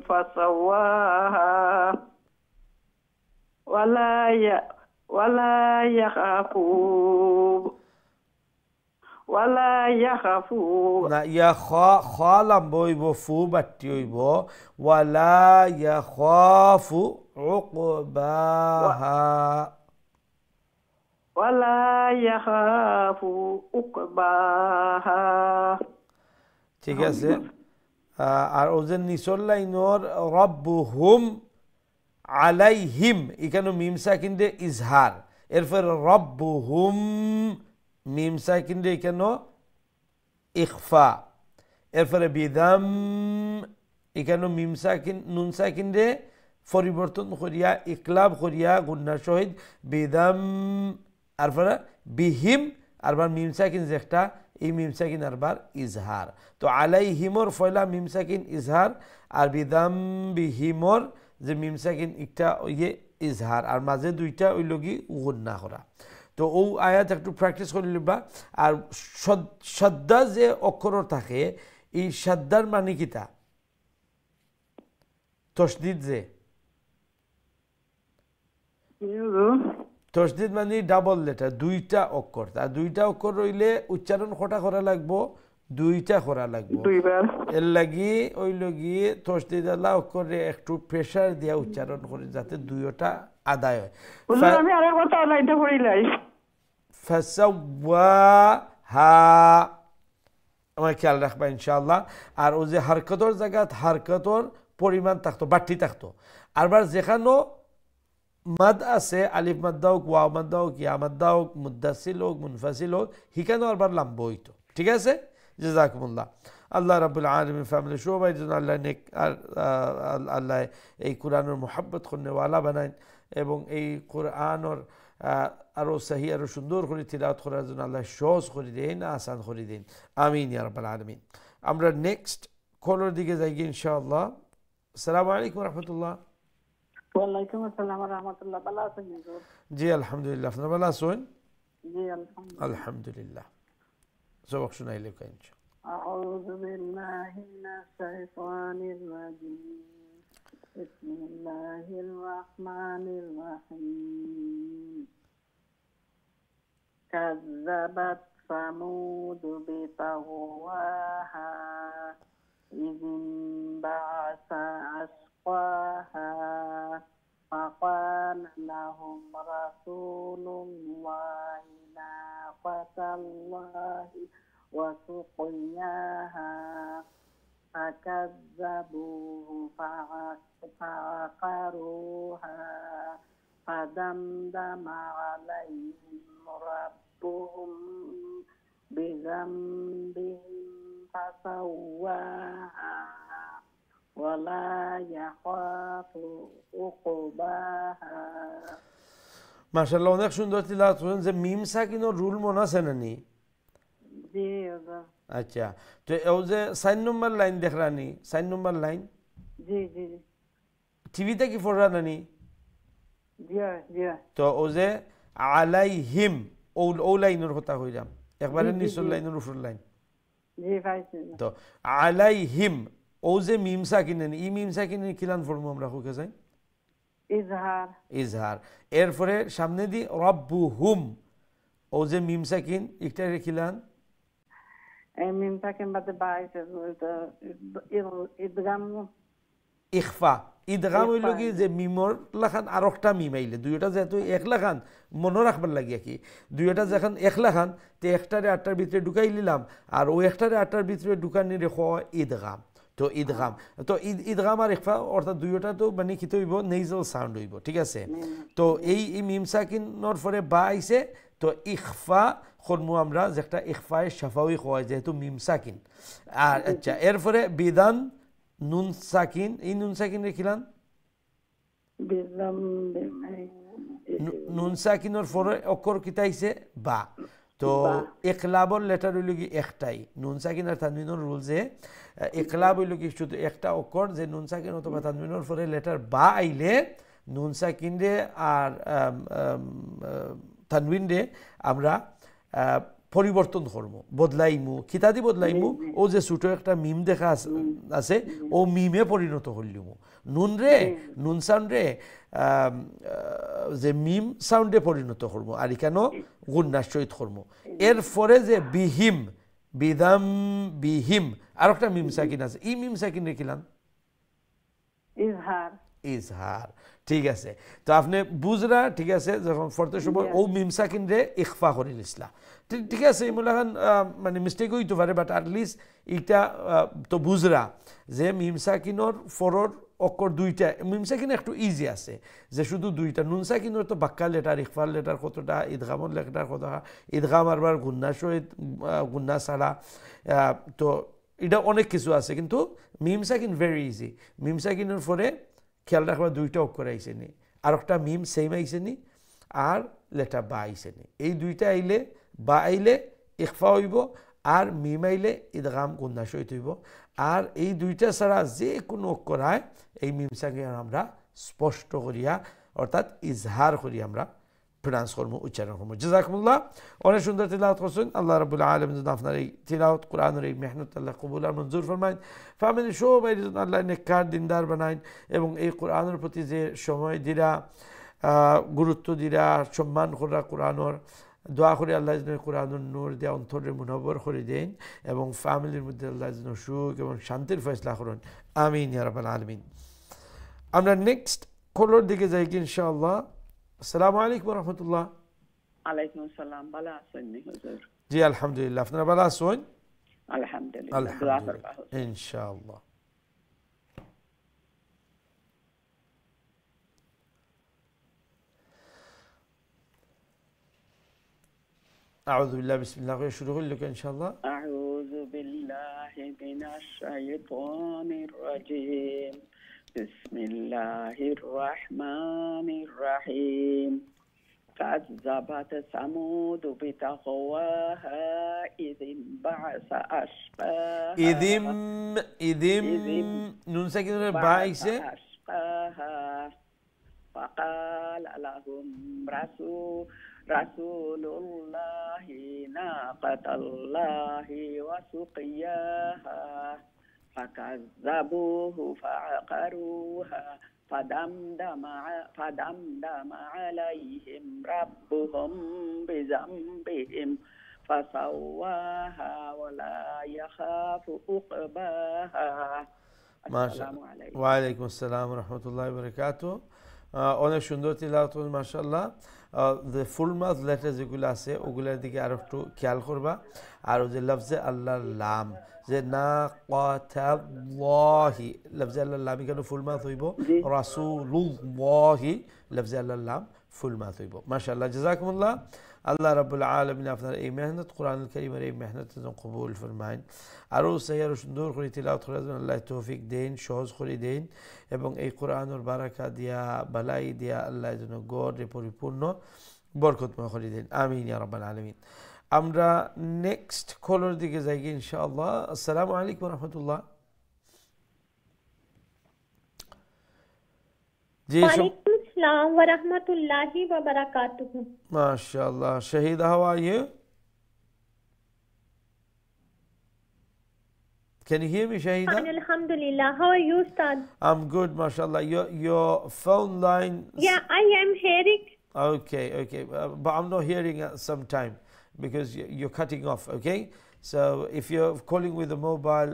فسواها ولا يخافوا না ইয়া খা লম্বা হইব ফু বাট্টি হইব ওয়ালা ইয়াখাফু উকবাহা ঠিক আছে আর ওদের নিচর লাইনর রব্বুহুম আলাইহিম এখানে মিম সাকিন দিয়ে ইজহার এরপর রব্বুহুম মিম সাকিন দিয়ে এখানে ইখফা এরপরে বিদাম এখানে মিম সাকিন নুন সাকিন দিয়ে পরিবর্তন করিয়া ইকলাব করিয়া গুন্না সহিত বিদাম আরপরে বিহিম আরবার মিম সাকিন যেটা এই মিম সাকিন আরবার ইজহার তো আলাইহিমর ফয়লা মিম সাকিন ইজহার আর বিদাম বিহিমর যে মিম সাকিন একটা ইয়ে ইজহার আর মাঝে দুইটা ওই লগি গুন্না করা তো ও আয়াত একটু প্র্যাকটিস করে লিবা আর সদ্দা যে অক্ষর থাকে এই সদ্দার মানে কিতা তসদিদ যে তসদিদ মানে ডাবল লেটার দুইটা অক্ষর আর দুইটা অক্ষর রইলে উচ্চারণ কটা করা লাগবো দুইটা করা লাগবো এর লাগি ওই লগি তসদিদ আল্লাহ অক্ষরে একটু প্রেসার দিয়া উচ্চারণ করে যাতে দুইটা আদায় হয় আমি আরেক কথা লাইনটা পড়িলাই ফাসাওয়াহা আমার খেয়াল রাখবা ইনশাআল্লাহ আর ও যে হারকতর জায়গাত হারকতর পরিমাণ থাকতো বাড়তি থাকতো আরবার যেখানো মাদ আছে আলিফ মাদ্দা হোক ওয়াও মাদ্দা হোক ইয়া মাদ্দা হোক মুদ্দাসিল হোক মুনফাসিল হোক হিখানেও আরবার লম্বা হইতো ঠিক আছে জাযাকুমুল্লাহ আল্লাহ রাব্বুল আলামিন ফ্যামিলি সবাই যেন আল্লাহ নেক আর আল্লাহ এই কোরআনের মোহাব্বত করনেওয়ালা বানাইন এবং এই কোরআনের আরও সহি আরও সুন্দর করে তিলাওয়াত করার জন্য আল্লাহ সহজ করে দেন আসান করে দিন আমিন ইয়া রাব্বাল আলামিন আমরা নেক্সট কলের দিকে যাই ইনশাআল্লাহ আসসালামু আলাইকুম রাহমাতুল্লাহ ওয়ালাইকুম আসসালাম ওয়া রাহমাতুল্লাহ ভালো আছেন হুজুর জি আলহামদুলিল্লাহ আপনি ভালো আছেন জি আলহামদুলিল্লাহ আলহামদুলিল্লাহ সবক শুনাইলে কাইন আউযু বিল্লাহি মিনাশ শাইতানির রাজিম বিসমিল্লাহির রাহমানির রাহিম কাযাবাত সামুদ বিতাওয়াহা ইযিন বা'সা আশকাহা فقال لهم رسول الله ناقة الله وسقياها فكذبوه فعقروها فدمدم عليهم ربهم بذنبهم فسواها ولا يخاف عقباها মাশাআল্লাহ অনেক সুন্দর তিলাওয়াত করেন যে মিম সাকিনের রুল মনে আছে নানি জি হুজুর আচ্ছা তো এই যে 4 নম্বর লাইন দেখরানি 4 নম্বর লাইন জি জি টিভিতে কি পড়রা নানি জি জি তো ও যে আলাইহিম ও লাইনের কথা কইরাম একবারে নিচের লাইনের উপর লাইন জি পাইছি তো আলাইহিম ও যে মিম সাকিনেন ই মিম সাকিনের কিলান ফরমু আমরা হুকে যাই ইজহার ইজহার এরপরে সামনে দি রব্বুহুম ও যে মিম সাকিন একটা রেখিলান মিম সাকিন বাদে পাইছে ইদগাম ইখফা ইদগাম হইল কি যে মিমর লাখান আর একটা মিম আইলে দুইটা যেহেতু এক লাখান মনে রাখবার লাগিয়া কি দুইটা যখন এক লাখান তে একটারে আটটার ভিতরে ঢুকাই নিলাম আর ওই একটারে আটটার ভিতরে ঢুকানি রেখো ইদগাম তো ইদগাম তো ইদগাম আর ইখফা অর্থাৎ দুইটা তো মানে কি হইব নেজাল সাউন্ড হইব ঠিক আছে তো এই মিম সাকিনর পরে বা আইছে তো ইখফা করমু আমরা যেটা ইখফায়ে শাফাউই হয় যেহেতু মিম সাকিন আর আচ্ছা এরপরে বিধান নুন সাকিন এই নুন সাকিন রেখিলাম নুন সাকিনের পরে অক্ষর কিতা আইছে বা তো ইকলাবর লেটার হইল কি একটাই নুন সাকিন আর তানবিনের রুল যে ইকলাব হইল কি শুধু একটা অক্ষর যে নুন সাকিন অথবা তানবিনের পরে লেটার বা আইলে নুন সাকিন রে আর তানবিন রে আমরা পরিবর্তন করবো বদলাইমু খিতাদি বদলাইমু ও যে ছোটো একটা মিম দেখা আছে ও মিমে পরিণত হইলিমু নুন রে নুন সাউন্ড রে যে মিম সাউন্ডে পরিণত করবো আর এখানেও গুণাশ্রয়িত করবো এরপরে যে বিহিম বিদাম বিহিম আর একটা মিম সাকিন আছে ই মিম সাকিন রেখিলাম ইজহার ইজহার ঠিক আছে তো আপনি বুঝরা ঠিক আছে যখন পড়তে সময় ও মিম সাকিন রে ইখফা করে নিসলা ঠিক আছে এমন মানে মিস্টেক হইতে পারে বাট অ্যাটলিস্ট এটা তো বুঝরা যে মিম সাকিনর ফরর অক্ষর দুইটা মিম সাকিন একটু ইজি আছে যে শুধু দুইটা নুন সাকিনর তো বাক্কা লেটার ইখফার লেটার কতটা ঈদগামর লেটার কতটা ঈদগাম আরবার গুন্না সহিত গুন্না ছাড়া তো এটা অনেক কিছু আছে কিন্তু মিম সাকিন ভেরি ইজি মিম সাকিনের পরে খেয়াল রাখবা দুইটা অক্ষর আইসে নি আর একটা মিম সেম আইসে নি আর লেটার বা আইসে নি এই দুইটা আইলে বা আইলে ইখফা হইব আর মিম আইলে ইদগাম গুন্না সহিত হইব আর এই দুইটা ছাড়া যে কোনো অক্ষর হয় এই মিম সাকিন আমরা স্পষ্ট করিয়া অর্থাৎ ইজহার করি আমরা প্রনাউন্স করবো উচ্চারণ করবো জাযাকুমুল্লাহ অনেক সুন্দর তিলাওয়াত করছেন আল্লাহ রাব্বুল আলামিন আপনার এই তিলাওয়াত কোরআনের এই মেহনত আল্লাহ কবুল আর মঞ্জুর ফরমাইন ফ্যামিলি সবাই আল্লাহ নেককার দিনদার বানাইন এবং এই কোরআনের প্রতি যে সময় দিরা গুরুত্ব দিরা সম্মান করা কোরআনের দোয়া করে আল্লাহ যেন কোরআনুর নূর দিয়ে অন্তরে মুনাব্বর করে দেন এবং ফ্যামিলির মধ্যে আল্লাহ যেন সুখ এবং শান্তির ফয়সলা করেন আমিন ইয়া রাব্বাল আলামিন আমরা নেক্সট কলর দিকে যাই কি ইনশাআল্লাহ আসসালামু আলাইকুম ওয়া রাহমাতুল্লাহ আলাইকুম আসসালাম ভালো আছেন নি হুজুর জি আলহামদুলিল্লাহ আপনারা ভালো আছেন আলহামদুলিল্লাহ আলহামদুলিল্লাহ ইনশাআল্লাহ أعوذ بالله بسم الله শুরু হইল কি ইনশাআল্লাহ أعوذ بالله من الشيطان الرجيم بسم الله الرحمن الرحيم كذبت ثمود بتقواها إذ انبعث أشقاها إذم نون ساكن باعث أشقاها فقال لهم رسول الله ناقة الله وسقياها فكذبوه فعقروها فدمدم عليهم ربهم بذنبهم فسواها ولا يخاف عقباها السلام عليكم وعليكم السلام ورحمة الله وبركاته অনেক সুন্দর তিলাওয়াত মাশাআল্লাহ the full mouth letters যেগুলো আছে ওগুলোর দিকে আর একটু খেয়াল করবা আর যে লফজে আল্লাহর লাম যে নাকাতাল্লাহি লফজে আল্লাহর লাম এখানে ফুল মাউথ হইব রাসূলুল্লাহি লফজে আল্লাহর লাম ফুল মাথ হইব মাশাআল্লাহ জাযাকুমুল্লাহ আল্লাহ রাব্বুল আলামিন আপনার এই মেহনত কোরআনুল কারীমের এই মেহনত কবুল ফরমাইন আরও সহি আরও সুন্দর করে তিলাওয়াত করার জন্য আল্লাহ তৌফিক দেন সহজ করে দেন এবং এই কোরআনের বারাকা দিয়া বালাই দিয়া আল্লাহ যেন গড়ে পরিপূর্ণ বরকতময় করে দেন আমিন ইয়া রাব্বাল আলামিন আমরা নেক্সট কলার দিকে যাই ইনশাআল্লাহ আসসালামু আলাইকুম ওয়া রাহমাতুল্লাহ জি ওয়ালাইকুম আসসালাম ওয়া রাহমাতুল্লাহি ওয়া বারাকাতুহু মাশাআল্লাহ Shahida, how are you? Can you hear me, Shahida? Alhamdulillah. How are you, Ustad? I'm good, mashallah. Your phone line. Yeah, I am hearing. Okay, but I'm not hearing at some time because you're cutting off. Okay, so if you're calling with a mobile,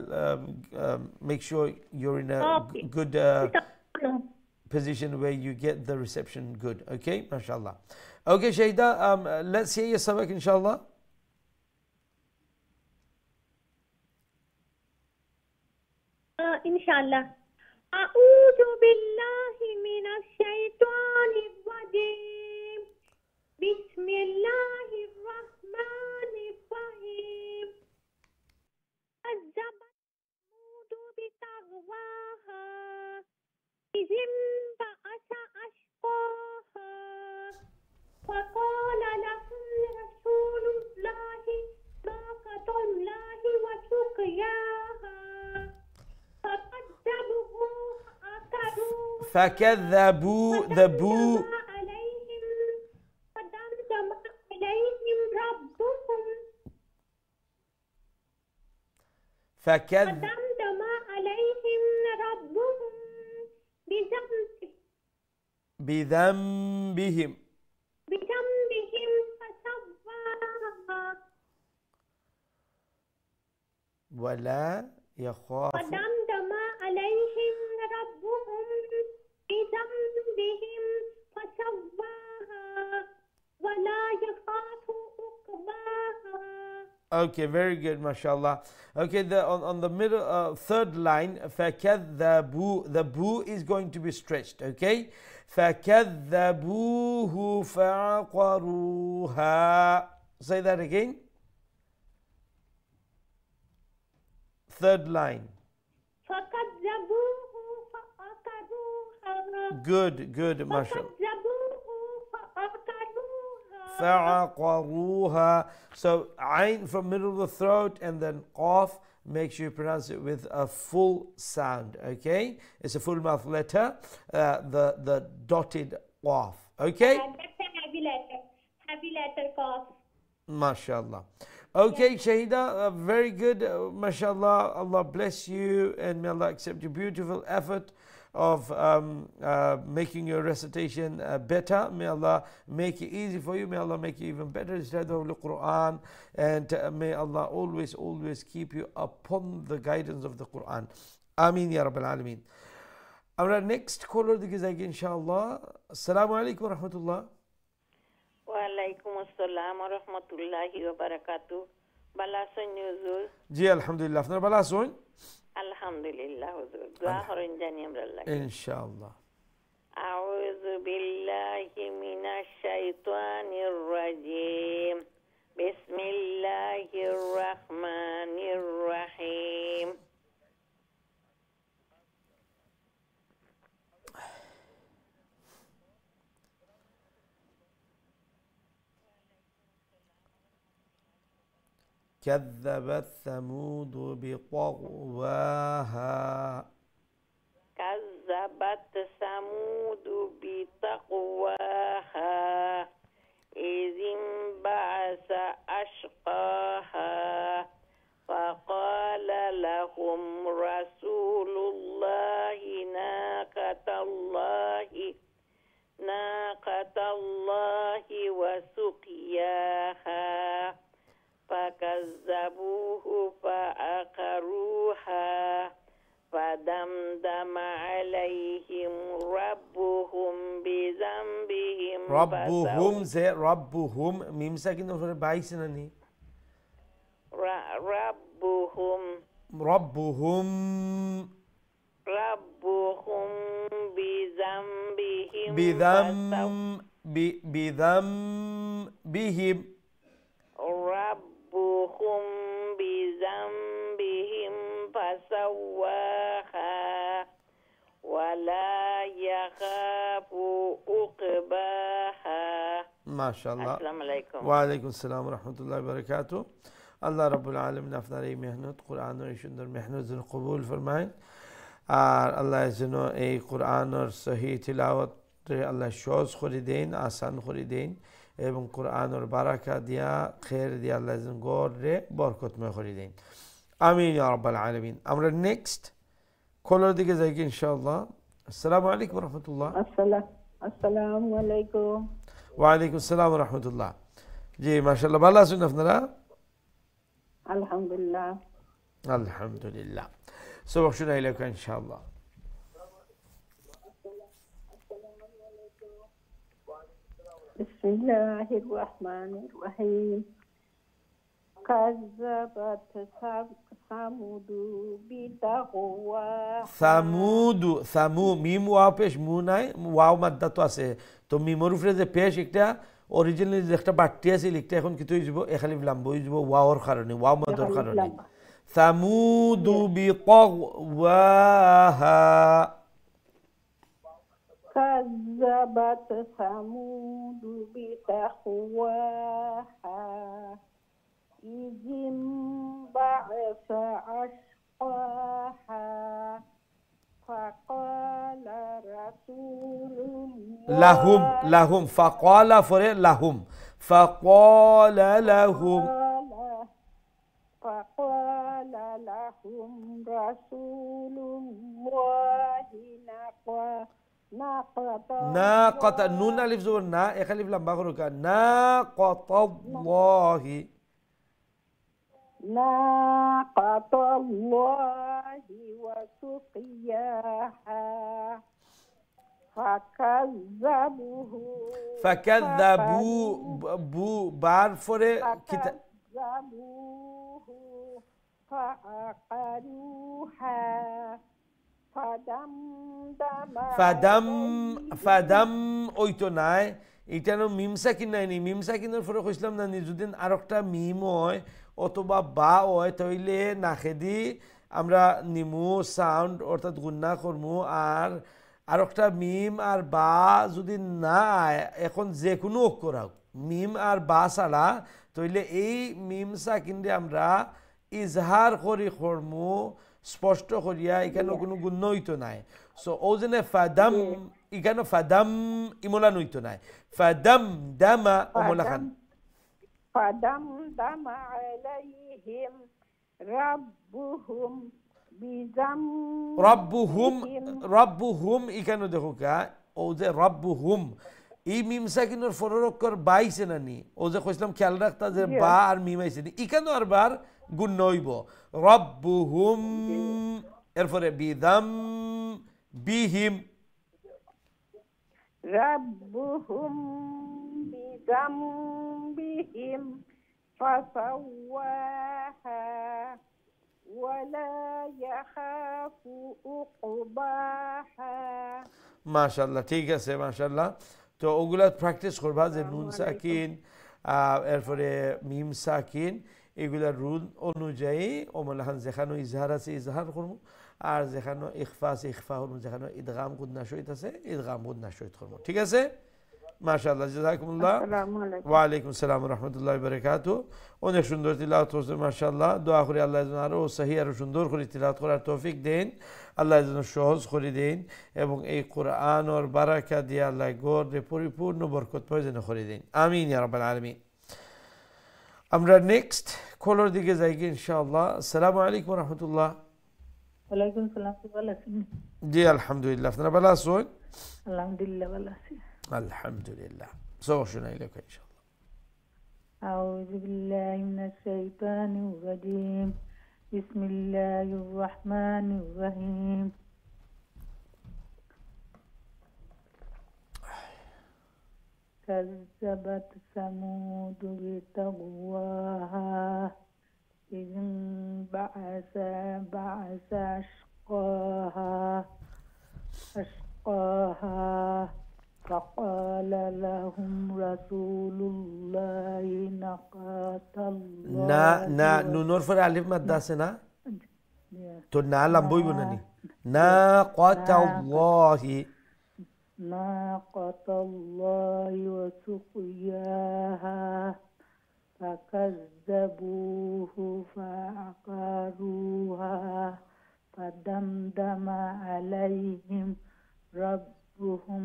make sure you're in a good position where you get the reception good. Okay, mashallah. Okay, Shahida, let's hear your sabak, inshallah. Inshallah. A'udhu billahi minash shaitanir rajim. Bismillahir rahmanir rahim. Azzabat mudu bitagwaha. Izim ba'asa ashqaha. Faqala lahum rasulullahi naqatullahi wa suqyaha. فكذبوا the boo عليهم فدمدم عليهم ربهم فدمدم عليهم ربهم بذنبهم فسواها ولا يخاف فدمدم عليهم ربهم بذنبهم فسواها ولا يخاف عقباها. Okay, very good, mashallah. Okay, on the middle third line, فَكَذَّبُوا, the boo is going to be stretched, okay? فَكَذَّبُوهُ فَعَقَرُوهَا. Say that again. Third line. فَكَذَّبُوهُ فَعَقَرُوهَا. Good, mashallah. فَعَقَرُوهَا. فَعَقَرُوهَا. So, ayn from middle of the throat and then qaf, make sure you pronounce it with a full sound, okay? It's a full mouth letter, the dotted qaf, okay? That's a heavy letter qaf. MashaAllah. Okay, Shahida, very good. MashaAllah, Allah bless you and may Allah accept your beautiful effort of making your recitation better. May Allah make it easy for you. May Allah make you even better instead of the Quran. And may Allah always keep you upon the guidance of the Quran. Ameen Ya Rabbil Alameen. Our next caller, inshallah. Assalamu alaikum wa rahmatullah. Walaikum assalam wa rahmatullahi wa barakatuh. Balasun Nuzul. Ji, alhamdulillah. After Balasun? Alhamdulillah huzur. Dua horon janiyam rallah. Inshallah. A'udhu billahi minash shaitanir rajim. Bismillahir rahmanir rahim. كذبت ثمود بطغواها. كذبت ثمود بطغواها إذ انبعث أشقاها فقال لهم رسول الله ناقة الله وسقياها فكذبوه فعقروها فدمدم عليهم ربهم بذنبهم ربهم زي ربهم ميم ساكن في بايسنني ربهم بذنبهم ربهم بذنبهم فسواها ولا يخاف عقباها ما شاء الله السلام عليكم ওয়ালাইকুম আসসালাম রহমতুল্লাহ বারাকাতু আল্লাহ রাব্বুল আলামিন আপনার এই মেহনত কোরআনের এই সুন্দর মেহনত যেন কবুল ফরমায় আর আল্লাহ যেন এই কোরআনের সহি তিলাওয়াত আল্লাহ সহজ করে দেন আসান করে দেন এবং কোরআনের বারাকা দিয়া খের দিয়া আল্লাহ যেন গড়ে বরকতময় করে দেন আমিন ইয়া রাব্বাল আলামিন আমরা নেক্সট কলার দিকে যাই কি ইনশাআল্লাহ আসসালামু আলাইকুম রহমতুল্লাহ আসসালামু আলাইকুম ওয়ালাইকুম আসসালাম রহমতুল্লাহ জি মাশাআল্লাহ ভালো আছেন আপনারা আলহামদুলিল্লাহ আলহামদুলিল্লাহ সবক শুনাই লেখা ইনশাআল্লাহ বিসমিল্লাহির রাহমানির রহিম كذبت ثمود بتقوى সামু মিম ওয়াও পেশ মু নাই ওয়াও মাদ্দা তো আছে তো মিমর উপরে যে পেশ একটা অরিজিনালি যে একটা বাট্টি আছে লিখতে এখন কি হয়ে যাব এখালি লাম্ব হয়ে যাব ওয়াওর কারণে ওয়াও মাদ্দার কারণে সামুদু বিতাওয়াহা كذبت ثمود بتقواها إذ انبعث أشقاها فقال رسول الله لهم فقال فر لهم فقال لهم رسول الله ناقة نون ألف زور نا ألف لما خلوكا ناقة الله ناقة الله وسقياها فكذبوا بو بار فر فكذبوه فعقروها ফাদাম ওইতো নাই এটা মিম সাকিন নাইনি মিম সাকিনের পরে কইছিলাম না যদি আরেকটা মিম হয় অথবা বা হয় তাইলে নাখেদি আমরা নিমু সাউন্ড অর্থাৎ গুন্না করমু আর আরেকটা মিম আর বা যদি না এখন যে কোনো অক্ষর হোক মিম আর বা ছাড়া তাইলে এই মিম সাকিন দিয়ে আমরা ইজহার করি করমু স্পষ্ট করিয়া এখানে কোনো গুণ হইতো নাই সো ও যেন ফাদাম এখানে ফাদাম ইমলা নইতো নাই ফাদাম দামা অমলা খান ফাদাম দামা আলাইহিম রাব্বুহুম বিজাম রব্বুহুম এখানে দেখো কা ও যে রব্বুহুম এই মিম সাকিনের ফরের অক্ষর বাইছে না নি ও যে কইছিলাম খেয়াল রাখতা যে বা আর মিম আইছে নি এখানে আরবার গুণ নইব রব্বুহুম এরপরে বিদাম বিহিম রাব্বুহুম বিদাম বিহিম ফাসাওয়াহা ওয়ালা ইয়াখাফু উকবাহা মাশাআল্লাহ ঠিক আছে মাশাআল্লাহ তো ওগুলা প্র্যাকটিস করবা যে নুন সাকিন এরপরে মিম সাকিন এগুলার রুল অনুযায়ী ওমলাহান যেখানে ইজহার আছে ইজহার করবো আর যেখানে ইখফা আছে ইখফা করবো যেখানে ইদগাম গুন্না সহিত আছে ইদগাম গুন্না সহিত করবো ঠিক আছে মাশাআল্লাহ জাযাকুমুল্লাহ ওয়ালাইকুম আসসালাম রহমতুল্লাহ বারাকাতুহু অনেক সুন্দর তিলাওয়াত হচ্ছে মাশাআল্লাহ দোয়া করি আল্লাহ যেন আরও সহি আরও সুন্দর করে তিলাওয়াত করার তৌফিক দেন আল্লাহ যেন সহজ করে দেন এবং এই কোরআনের বারাকা দিয়ে আল্লাহ গড়ে পরিপূর্ণ বরকতময় যেন করে দেন আমিন ইয়া রাব্বাল আলামিন আমরা নেক্সট কলার দিকে যাই কি ইনশাআল্লাহ আসসালামু আলাইকুম রহমতুল্লাহ ওয়ালাইকুম সালাম ভালো আছেন জি আলহামদুলিল্লাহ আপনারা ভালো আছেন আলহামদুলিল্লাহ ভালো আছি আলহামদুলিল্লাহ সব শুনাই লেখা ইনশাআল্লাহ আউযু বিল্লাহি মিনাশ শাইতানির রাজীম বিসমিল্লাহির রহমানির রহিম كذبت ثمود بطغواها إذ انبعث أشقاها فقال لهم رسول الله ناقة না الله না নুনের পরে আলিফ মাদ্দা আছে না তো না লম্বই বনানি না কাতাল্লাহি ناقة الله وسقياها فكذبوه فعقروها فدمدم عليهم ربهم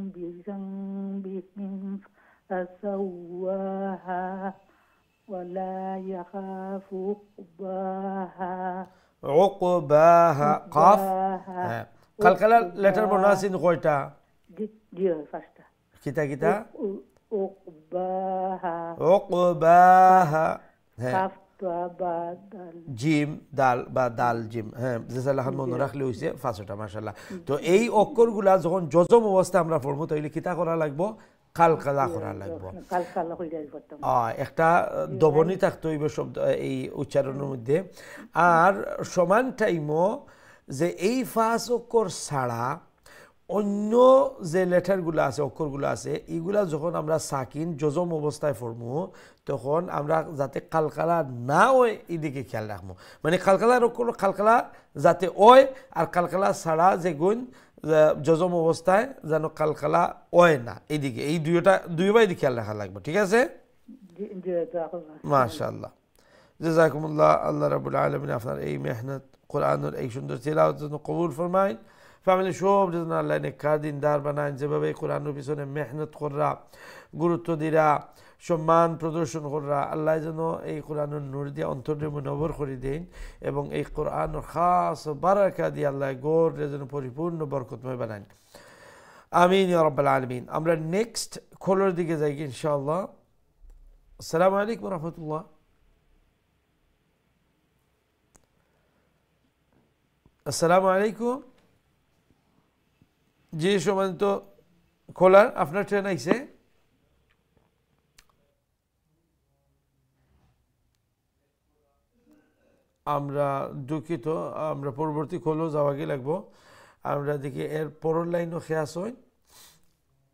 بذنبهم فسواها ولا يخاف عقباها عقباها قاف قلقلة letter بناسين কয়টা ফার্স্টটা কিতা কিতা عقباها عقباها কাফ তো বাদাল জিম দাল বা দাল জিম হ্যাঁ জেসালাহান মনে রাখলে হইছে ফাঁসটা মাশাআল্লাহ তো এই অক্ষরগুলা যখন যজম অবস্থা আমরা পড়বো তাইলে কিতা করা লাগবো কালকালা করা লাগবো কালকালা হয়ে যাবে করতাম একটা দবনি থাকতে হইবে শব্দ এই উচ্চারণের মধ্যে আর সমান টাইমও যে এই ফাঁস অক্ষর ছাড়া অন্য যে লেটারগুলো আছে অক্ষরগুলো আছে এইগুলা যখন আমরা সাকিন যজম অবস্থায় পড়বো তখন আমরা যাতে কালকালা না হয় এইদিকে খেয়াল রাখবো মানে কালকালার অক্ষর কালকালা যাতে হয় আর কালকালা ছাড়া যে গুণ যজম অবস্থায় যেন কালকালা হয় না এইদিকে এই দুইবার দিকে খেয়াল রাখা লাগবে ঠিক আছে মাশাআল্লাহ জাযাকুমুল্লাহ আল্লাহ রাব্বুল আলামিন আপনার এই মেহনত কোরআনের এই সুন্দর তিলাওয়াত জন্য কবুল ফরমায় ফ্যামিলি সব যেন আল্লাহ নেককার দিনদার বানায় যেভাবে কোরআনের পিছনে মেহনত করা গুরুত্ব দিরা সম্মান প্রদর্শন করা আল্লাহ যেন এই কোরআনের নূর দিয়ে অন্তরে মুনব্বর করে দেন এবং এই কোরআনের খাস বারাকা দিয়ে আল্লাহ গড় যেন পরিপূর্ণ বরকতময় বানান আমিন ইয়া রাব্বাল আলামিন আমরা নেক্সট খোলার দিকে যাই ইনশাআল্লাহ আসসালামু আলাইকুম ওয়া রাহমাতুল্লাহ আসসালামু আলাইকুম জি সম্মানিত খোলার আপনার ট্রেন আইছে আমরা দুঃখিত আমরা পরবর্তী খোলো যাওয়াকে লাগবো আমরা দেখি এর পরের লাইনও খেয়াস হই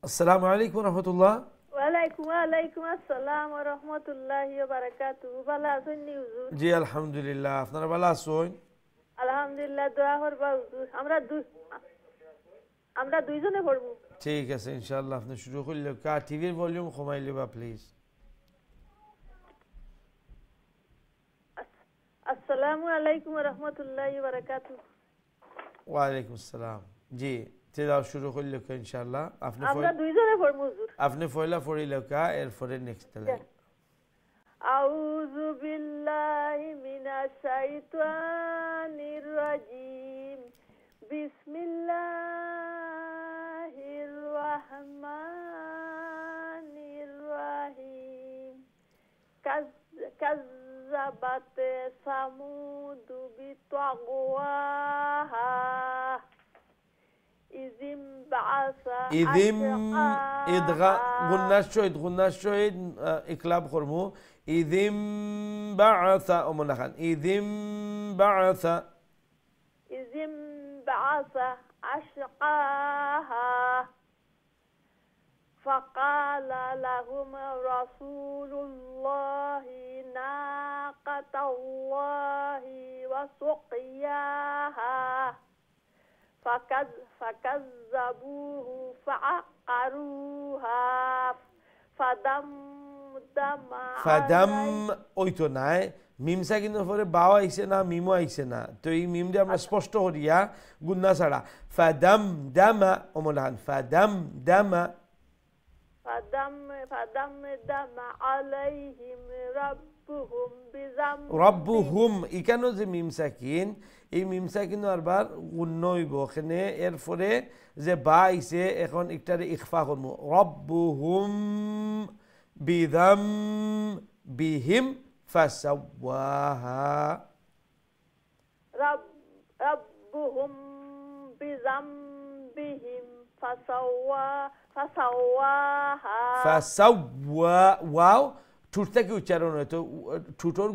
আসসালামু আলাইকুম রহমতুল্লাহ ওয়ালাইকুম আসসালাম ওয়া রাহমাতুল্লাহি ওয়া বারাকাতুহু ভালো আছেন নি হুজুর জি আলহামদুলিল্লাহ আপনারা ভালো আছেন আলহামদুলিল্লাহ দোয়া করবা হুজুর আমরা দুইজনে পড়ব ঠিক আছে ইনশাআল্লাহ আপনি শুরু করলে কা টিভির ভলিউম কমাই লিবা প্লিজ আসসালামু আলাইকুম ওয়া রাহমাতুল্লাহি ওয়া বারাকাতুহু ওয়া আলাইকুম আসসালাম জি তেলাও শুরু করলে ইনশাআল্লাহ আমরা দুইজনে পড়ব হুজুর আপনি পয়লা পড়িলে কা এরপরে নেক্সট লাইন আউযু বিল্লাহি মিনাশ শাইতানির রাজিম বিসমিল্লাহির রহমানির রহিম কাযযাবাত সামুদ বিতাগওয়াহা ইযিম বাআসা ইদগা গুন্নাশ শহীদ ইকলাব করমু ইযিম বাআসা ওমনা খান ইযিম বাআসা أشقاها فقال لهم رسول الله ناقة الله وسقياها فكذبوه فعقروها فدم ওইতো নাই মিম সাকিনের পরে বাও আইছে না মিমও আইছে না তো এই মিমটা আমরা স্পষ্ট করিয়া গুন্না ছাড়া ফাদাম দামা ওমলান ফাদাম দামা আলাইহিম রাব্বুহুম এখানে যে মিম সাকিন এই মিম সাকিন আরবার গুণ্য হইব এখানে এরপরে যে বা আইছে এখন একটারে ইখফা করবো রাব্বুহুম বিহিম فسواها ربهم بذنبهم فسواها واو ঠুট থেকে উচ্চারণ হয় তো ঠুটোর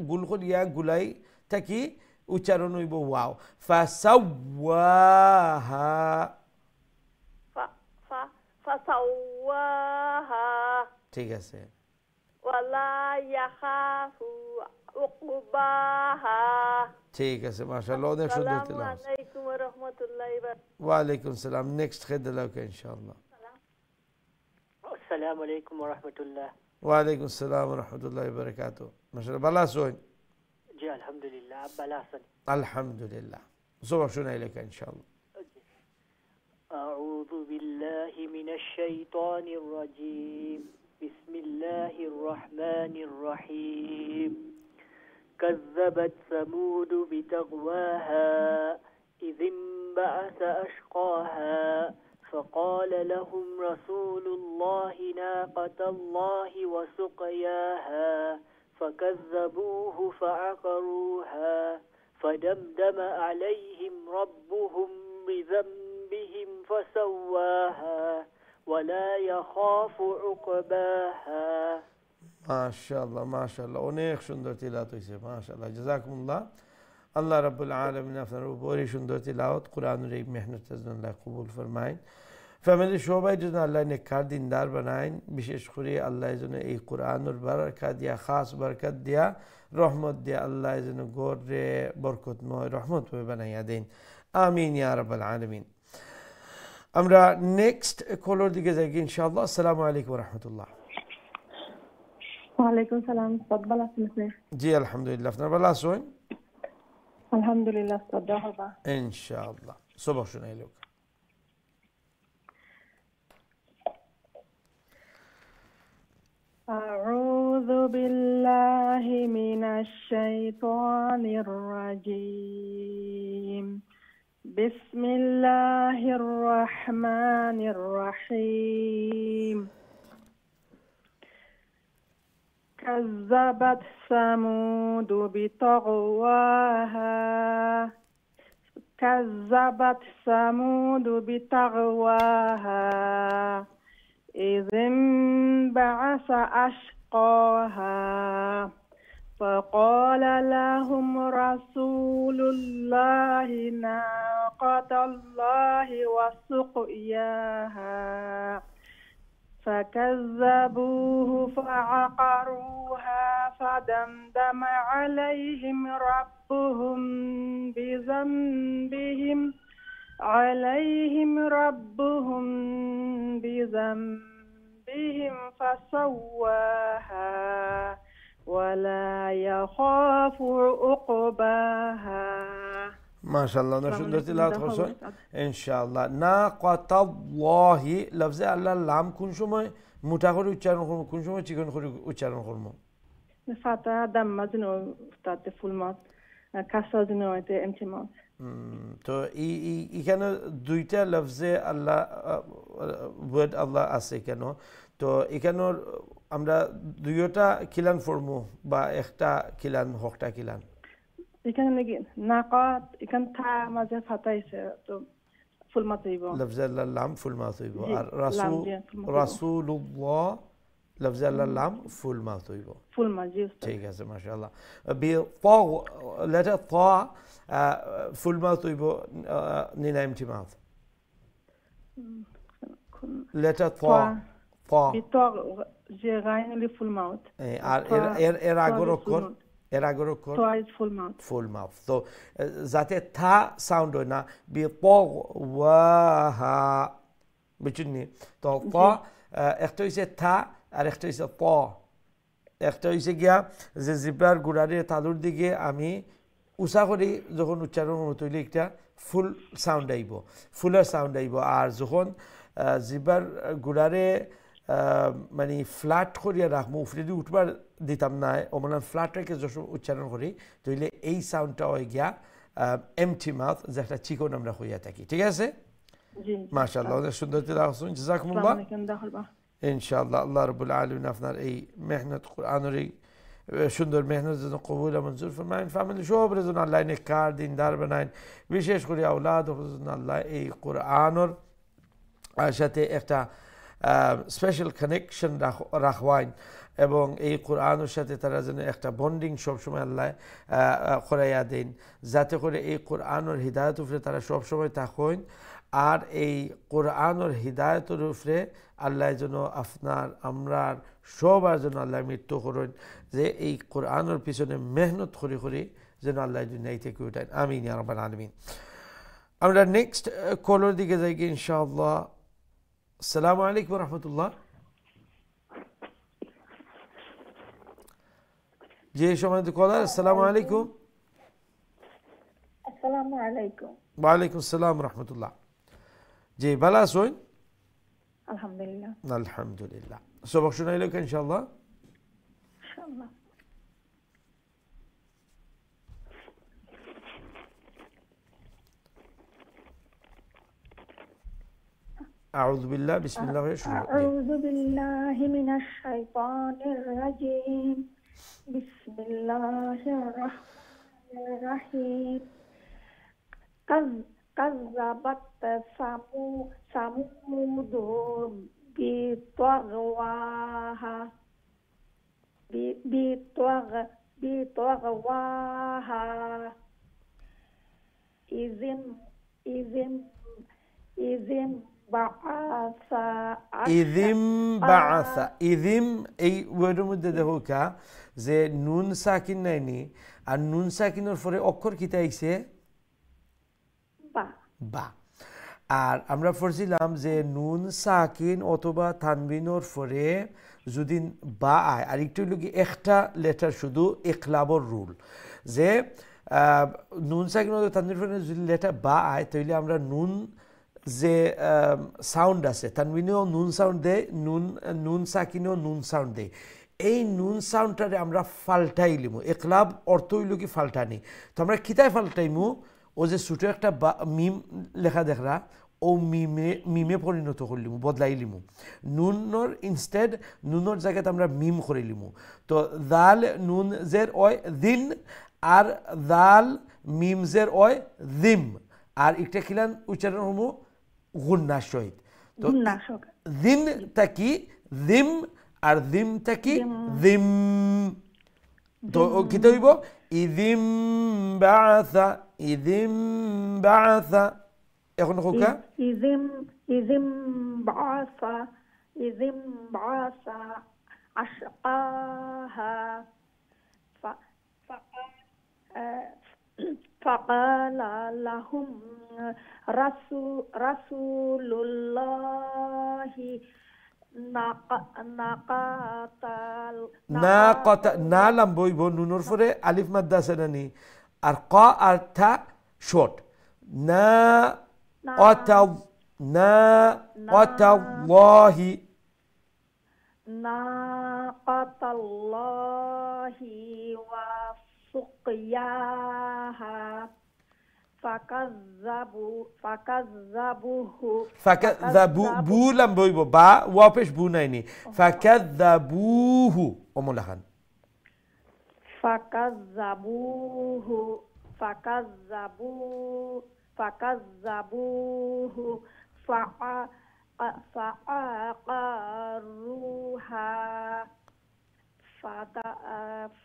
গুল করিয়া গুলাই থাকি উচ্চারণ হইব ওয়াও ফাসাওয়াহা فسواها ঠিক আছে ولا يخاف عقباها ঠিক আছে মাশাআল্লাহ অনেক সুন্দর السلام তেলাওয়াত عليكم ورحمة الله وبركاته ওয়া আলাইকুম সালাম নেক্সট খেদে লাউকে ইনশাআল্লাহ السلام عليكم ورحمة الله ওয়া আলাইকুম সালাম ওয়া রাহমাতুল্লাহি ওয়া বারাকাতুহু মাশাআল্লাহ ভালো আছেন جي الحمد لله بلاسن আলহামদুলিল্লাহ জবাব শুনাই লেখা ইনশাআল্লাহ أعوذ بالله من الشيطان الرجيم بسم الله الرحمن الرحيم كذبت ثمود بتغواها إذ انبعث أشقاها فقال لهم رسول الله ناقة الله وسقياها فكذبوه فعقروها فدمدم عليهم ربهم بذنبهم فسواها ولا يخاف عقباها মাশাআল্লাহ মাশাআল্লাহ অনেক সুন্দর তিলাওয়াত হয়েছে মাশাআল্লাহ জাযাকুমুল্লাহ আল্লাহ রাব্বুল আলামিন আপনার উপরে সুন্দর তিলাওয়াত কোরআনের এই মেহনতের জন্য আল্লাহ কবুল ফরমায়েন ফ্যামিলি সবাই যেন আল্লাহ নেককার দিনদার বানায়েন বিশেষ করে আল্লাহ যেন এই কোরআনের বারাকা দিয়া খাস বরকত দিয়া রহমত দিয়া আল্লাহ যেন গড়ে বরকতময় রহমতময় বানাইয়া দেন আমিন ইয়া রাব্বাল আলামিন আমরা নেক্সট কলার দিকে যাই ইনশাআল্লাহ আসসালামু আলাইকুম ওয়া রাহমাতুল্লাহ ওয়ালাইকুম সালাম তদ্বাল আছেন জি আলহামদুলিল্লাহ আপনারা ভালো আছেন আলহামদুলিল্লাহ তদ্দা হবা ইনশাআল্লাহ সবাই শুনাই লোক أعوذ بالله من الشيطان الرجيم بسم الله الرحمن الرحيم كذبت ثمود بطغواها كذبت ثمود بطغواها إذ انبعث أشقاها فقال لهم رسول الله ناقة الله وسقياها فكذبوه فعقروها فدمدم عليهم ربهم بذنبهم فسواها ولا يخاف عقباها মাশাআল্লাহ অনেক সুন্দর তিলাওয়াত করছেন ইনশাআল্লাহ নাকাতাল্লাহি লফজে আল্লাহর লাম কোন সময় মোটা করে উচ্চারণ করব কোন সময় চিকন করে উচ্চারণ করব ফাতা দাম্মা যেন তাতে ফুল মাত কাসা যেন এতে এমটি মাত তো এখানে দুইটা লফজে আল্লাহ ওয়ার্ড আল্লাহ আছে কেন তো এখানে আমরা দুইটা কিলান ফরমু বা একটা কিলান হকটা কিলান এখানে নাকি নাকাত এখান থা মাঝে ফাতাইছে তো ফুল মাত হইব লফজে আল্লাহর লাম ফুল মাত হইব আর রাসূলুল্লাহ লফজে আল্লাহর লাম ফুল মাত হইব ফুল মাত জি ঠিক আছে মাশাআল্লাহ বি তা লেটার তা ফুল মাত হইব নিনা এমটি মাত লেটার তা তা বিতর যে গাইনলি ফুল মাত আর এর আগর অক্ষর twice full mouth so যাতে থা সাউন্ড হয় না বি তাওয়াহা বুঝুননি তো তা একটা হইছে থা আর একটা হইছে ত একটা হইছে গিয়া যে জিব্বার গুড়ারে তালুর দিকে আমি উষা করি যখন উচ্চারণ তৈরি একটা ফুল সাউন্ড আইব ফুলের সাউন্ড আইব আর যখন জিব্বার গুড়ারে মানে ফ্ল্যাট করিয়া রাখবো উফরে দিয়ে উঠবার দিতাম না ও মানে ফ্ল্যাট রেখে যখন উচ্চারণ করি তাইলে এই সাউন্ডটা হয়ে গিয়া এমটি মাউথ যেটা চিকন আমরা হইয়া থাকি ঠিক আছে মাশাআল্লাহ অনেক সুন্দর তিলাওয়াত করছেন জাযাকুমুল্লাহ ইনশাআল্লাহ আল্লাহ রাব্বুল আলামিন আপনার এই মেহনত কোরআনের এই সুন্দর মেহনত যেন কবুল ও মঞ্জুর ফরমায়েন ফ্যামিলি সবার জন্য আল্লাহ নেককার দিনদার বানায়েন বিশেষ করে আওলাদ জন্য আল্লাহ এই কোরআনের সাথে একটা স্পেশাল কানেকশন রাখওয়াইন এবং এই কোরআনের সাথে তারা যেন একটা বন্ডিং সবসময় আল্লাহ করাইয়া দেন, যাতে করে এই কোরআনের হৃদায়ত উপরে তারা সবসময় থাকেন। আর এই কোরআনের হৃদায়তের উপরে আল্লাহ যেন আপনার আমরার সবার জন্য আল্লাহ মৃত্যু করেন, যে এই কোরআনের পিছনে মেহনত করে করে যেন আল্লাহ দুনিয়া থেকে উঠায়। আমিন ইয়া রাব্বাল আলামিন। আমরা নেক্সট কলের দিকে যাই কি ইনশাআল্লাহ। আসসালামু আলাইকুম ওয়া রাহমাতুল্লাহ। জি সম্মানিত কলার, আসসালামু আলাইকুম। আসসালামু আলাইকুম। ওয়া আলাইকুম আসসালাম ওয়া রাহমাতুল্লাহ। জি ভালো আছেন? আলহামদুলিল্লাহ। আলহামদুলিল্লাহ। সবক শোনাইল কি ইনশাআল্লাহ? ইনশাআল্লাহ। أعوذ بالله بسم الله أعوذ بالله من الشيطان الرجيم بسم الله الرحمن الرحيم كذبت ثمود بطغواها إذ ইদিম এই ওয়ার্ডের মধ্যে দেখো কা যে নুন সাকিন নাইনি, আর নুন সাকিনের পরে অক্ষর কিতা আইছে বা। আর আমরা পড়ছিলাম যে নুন সাকিন অথবা তানবিনের পরে যদি বা আয়, আর একটু লোকে একটা লেটার শুধু ইকলাবর রুল, যে নুন সাকিন অথবা তানবিনের পরে যদি লেটার বা আয়, তাহলে আমরা নুন যে সাউন্ড আছে তানবিনেও নুন সাউন্ড দেয়, নুন সাকিনেও নুন সাউন্ড দেয়। এই নুন সাউন্ডটারে আমরা ফাল্টাই লিমু। একলাব অর্থ হইল কি ফাল্টানি। তো আমরা কিতায় ফাল্টাইমু? ও যে ছোটো একটা মিম লেখা দেখরা, ও মিমে পরিণত করলিমু, বদলাই লিমু। নুনর ইনস্টেড নুনর জায়গাতে আমরা মিম করে লিমু। তো দাল নুন জের ওয় দিন, আর দাল মিম জের ওয় দিম, আর একটা খিলান উচ্চারণ হমু গুন্নার সহিত। তো দিন তাকি দিম, আর দিম তাকি দিম। তো কি হইব? ইদিম বাআসা, ইদিম বাআসা। এখন হোকা ইদিম বাআসা আশকাহা فقال لهم رسول الله না লাম্বইব, নুনের পরে আলিফ মাদ্দা আছে নানি, আর ক আর থা শর্ট। না অতাল্লাহি ওয়া سقياها فكذبوا بو لم بيبو با وابش بو نايني فكذبوه وملحن فكذبوه فعقروها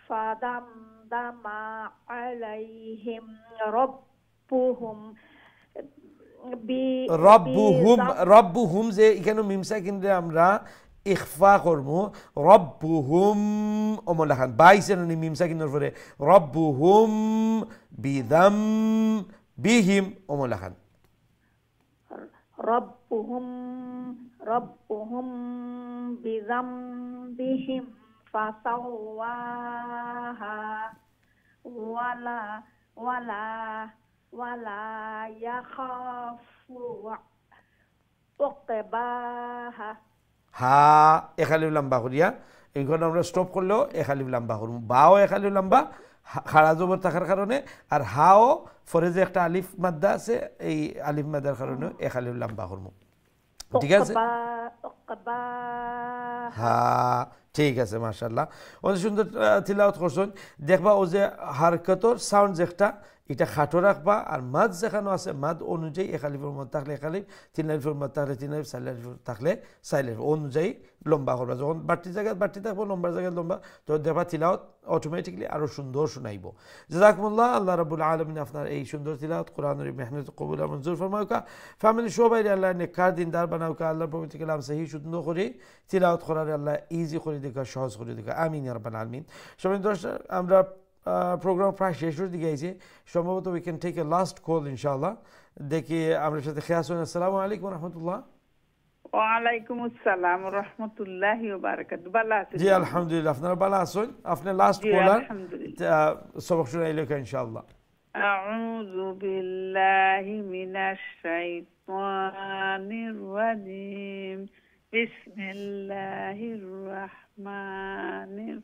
فدمدم عليهم রব্বুহুম যে এখানে মিম সাকিন আমরা ইখফা করমু, রব্বুহুম ওমলাখান 22 মিম সাকিনের পরে রব্বুহুম বিদাম বিহিম ওমলাখান রব্বুহুম বিদাম বিহিম فسواها ولا يخاف عقباها। হা এখালিফ লম্বা করিয়া এইখন আমরা স্টপ করলেও এখালিফ লম্বা করব, বাও এখালিফ লম্বা খাড়া জবর থাকার কারণে, আর হাও ফরে যে একটা আলিফ মাদ্দা আছে, এই আলিফ মাদ্দার কারণে এখালিফ লম্বা করব। ঠিক আছে? হ্যাঁ ঠিক আছে, মাশাআল্লাহ অনেক সুন্দর তিলাওয়াত করছেন। দেখবা ও যে হারকতর সাউন্ড যেটা এটা খাটো রাখবা আর মাদ যেখানে আছে মাদ অনুযায়ী এক আলিফের মধ্যে থাকলে এক আলিফ, 3 আলিফের মধ্যে থাকলে 3 আলিফ, 4 আলিফ থাকলে 4 আলিফ অনুযায়ী লম্বা করবা। যখন বাড়তি জায়গায় বাড়তি থাকবো, লম্বার জায়গায় লম্বা, তো দেখবা তিলাওয়াত অটোমেটিকলি আরো সুন্দর শোনাইব। জাযাকুমুল্লাহ, আল্লাহ রাব্বুল আলামিন আপনার এই সুন্দর তিলাওয়াত কোরআনের মেহনত কবুল আর মঞ্জুর ফরমাউকা। ফ্যামিলি সবাই আল্লাহ নেককার দিনদার বানাউকা। আল্লাহর পবিত্র কালাম সহি শুদ্ধ করে তিলাওয়াত করার আল্লাহ ইজি করে দেখা, সহজ করে দেখা। আমিন ইয়া রাব্বাল আলামিন। সবাই দর্শক, আমরা প্রোগ্রাম প্রায় শেষের দিকে আইছে, সম্ভবত we can take a last call ইনশাআল্লাহ। দেখি আমার সাথে খেয়াল শুনে। আসসালামু আলাইকুম রহমতুল্লাহ। ওয়ালাইকুম আসসালাম রহমতুল্লাহি ওয়া বারাকাতুহু। ভালো আছেন? জি আলহামদুলিল্লাহ, আপনারা ভালো আছেন? আপনি লাস্ট কলার, সবক শুনাইলে ইনশাআল্লাহ। আউযু বিল্লাহি মিনাশ শাইতানির রাজিম। বিসমিল্লাহির রাহমানির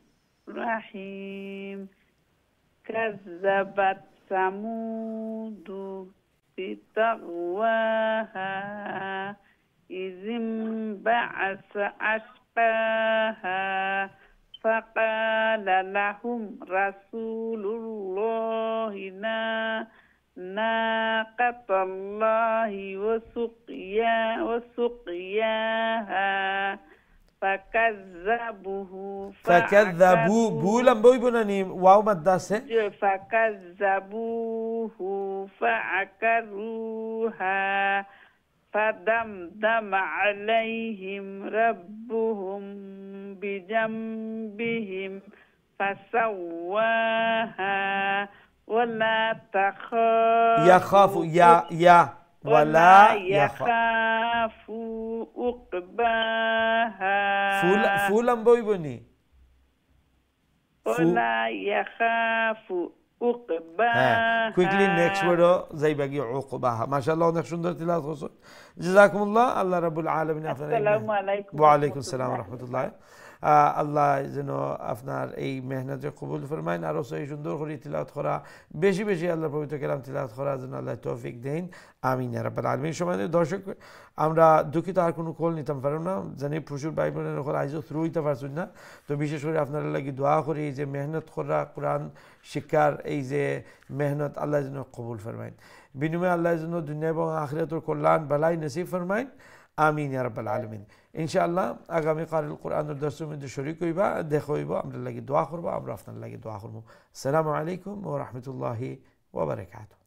রাহিম। কাযযাবাত সামুদু বিতাগওয়াহা ইযিম বা'আসা আশকাহা ফাকালা লাহুম রাসূলুল্লাহি নাকাতাল্লাহি ওয়া সুকিয়াহা فكذبوا بولم بويبناني واو مداسه فكذبوه فعقروها فدمدم عليهم ربهم بذنبهم فسواها ولا يخاف يا ولا يخاف عقباها فولم بويبني ولا يخاف عقباها. Quickly next word যাইবাগি উকবাহা। মাশাআল্লাহ, অনেক সুন্দর তিলাওয়াত করছেন। জাযাকুমুল্লাহ, আল্লাহ রাব্বুল আলামিন আপনার। আসসালামু আলাইকুম। ওয়া আলাইকুম আসসালাম ওয়া রাহমাতুল্লাহ। আল্লাহ যেন আপনার এই মেহনত কবুল ফরমাইন, আরো সেই সুন্দর করে তিলাওয়াত করা, বেশি বেশি আল্লাহর পবিত্র কালাম তিলাওয়াত করার জন্য আল্লাহ তৌফিক দেন। আমিন ইয়া রাব্বাল আলামিন। সম্মানিত দর্শক, আমরা দুঃখিত আর কোনো কল নিতাম পারব না, জানি প্রচুর ভাই বোনের কল আইজও থ্রু হইতে পারছেন না। তো বিশেষ করে আপনারা লাগি দোয়া করি যে মেহনত করা কোরআন শিক্ষার এই যে মেহনত আল্লাহ যেন কবুল ফরমাইন, বিনিময়ে আল্লাহ যেন দুনিয়া এবং আখিরাতের কল্যাণ বালাই নসিব ফরমাইন। আমিন ইয়া রাব্বাল আলামিন। ইনশাআল্লাহ আগামী কাল কোরআনের দর্শের মধ্যে শরীক হইবা, দেখা হইব, আমরা লাগি দোয়া করবো, আমরা আপনার লাগি দোয়া করবো। আসসালামু আলাইকুম ওয়া রাহমাতুল্লাহি ওয়া বারাকাতুহু।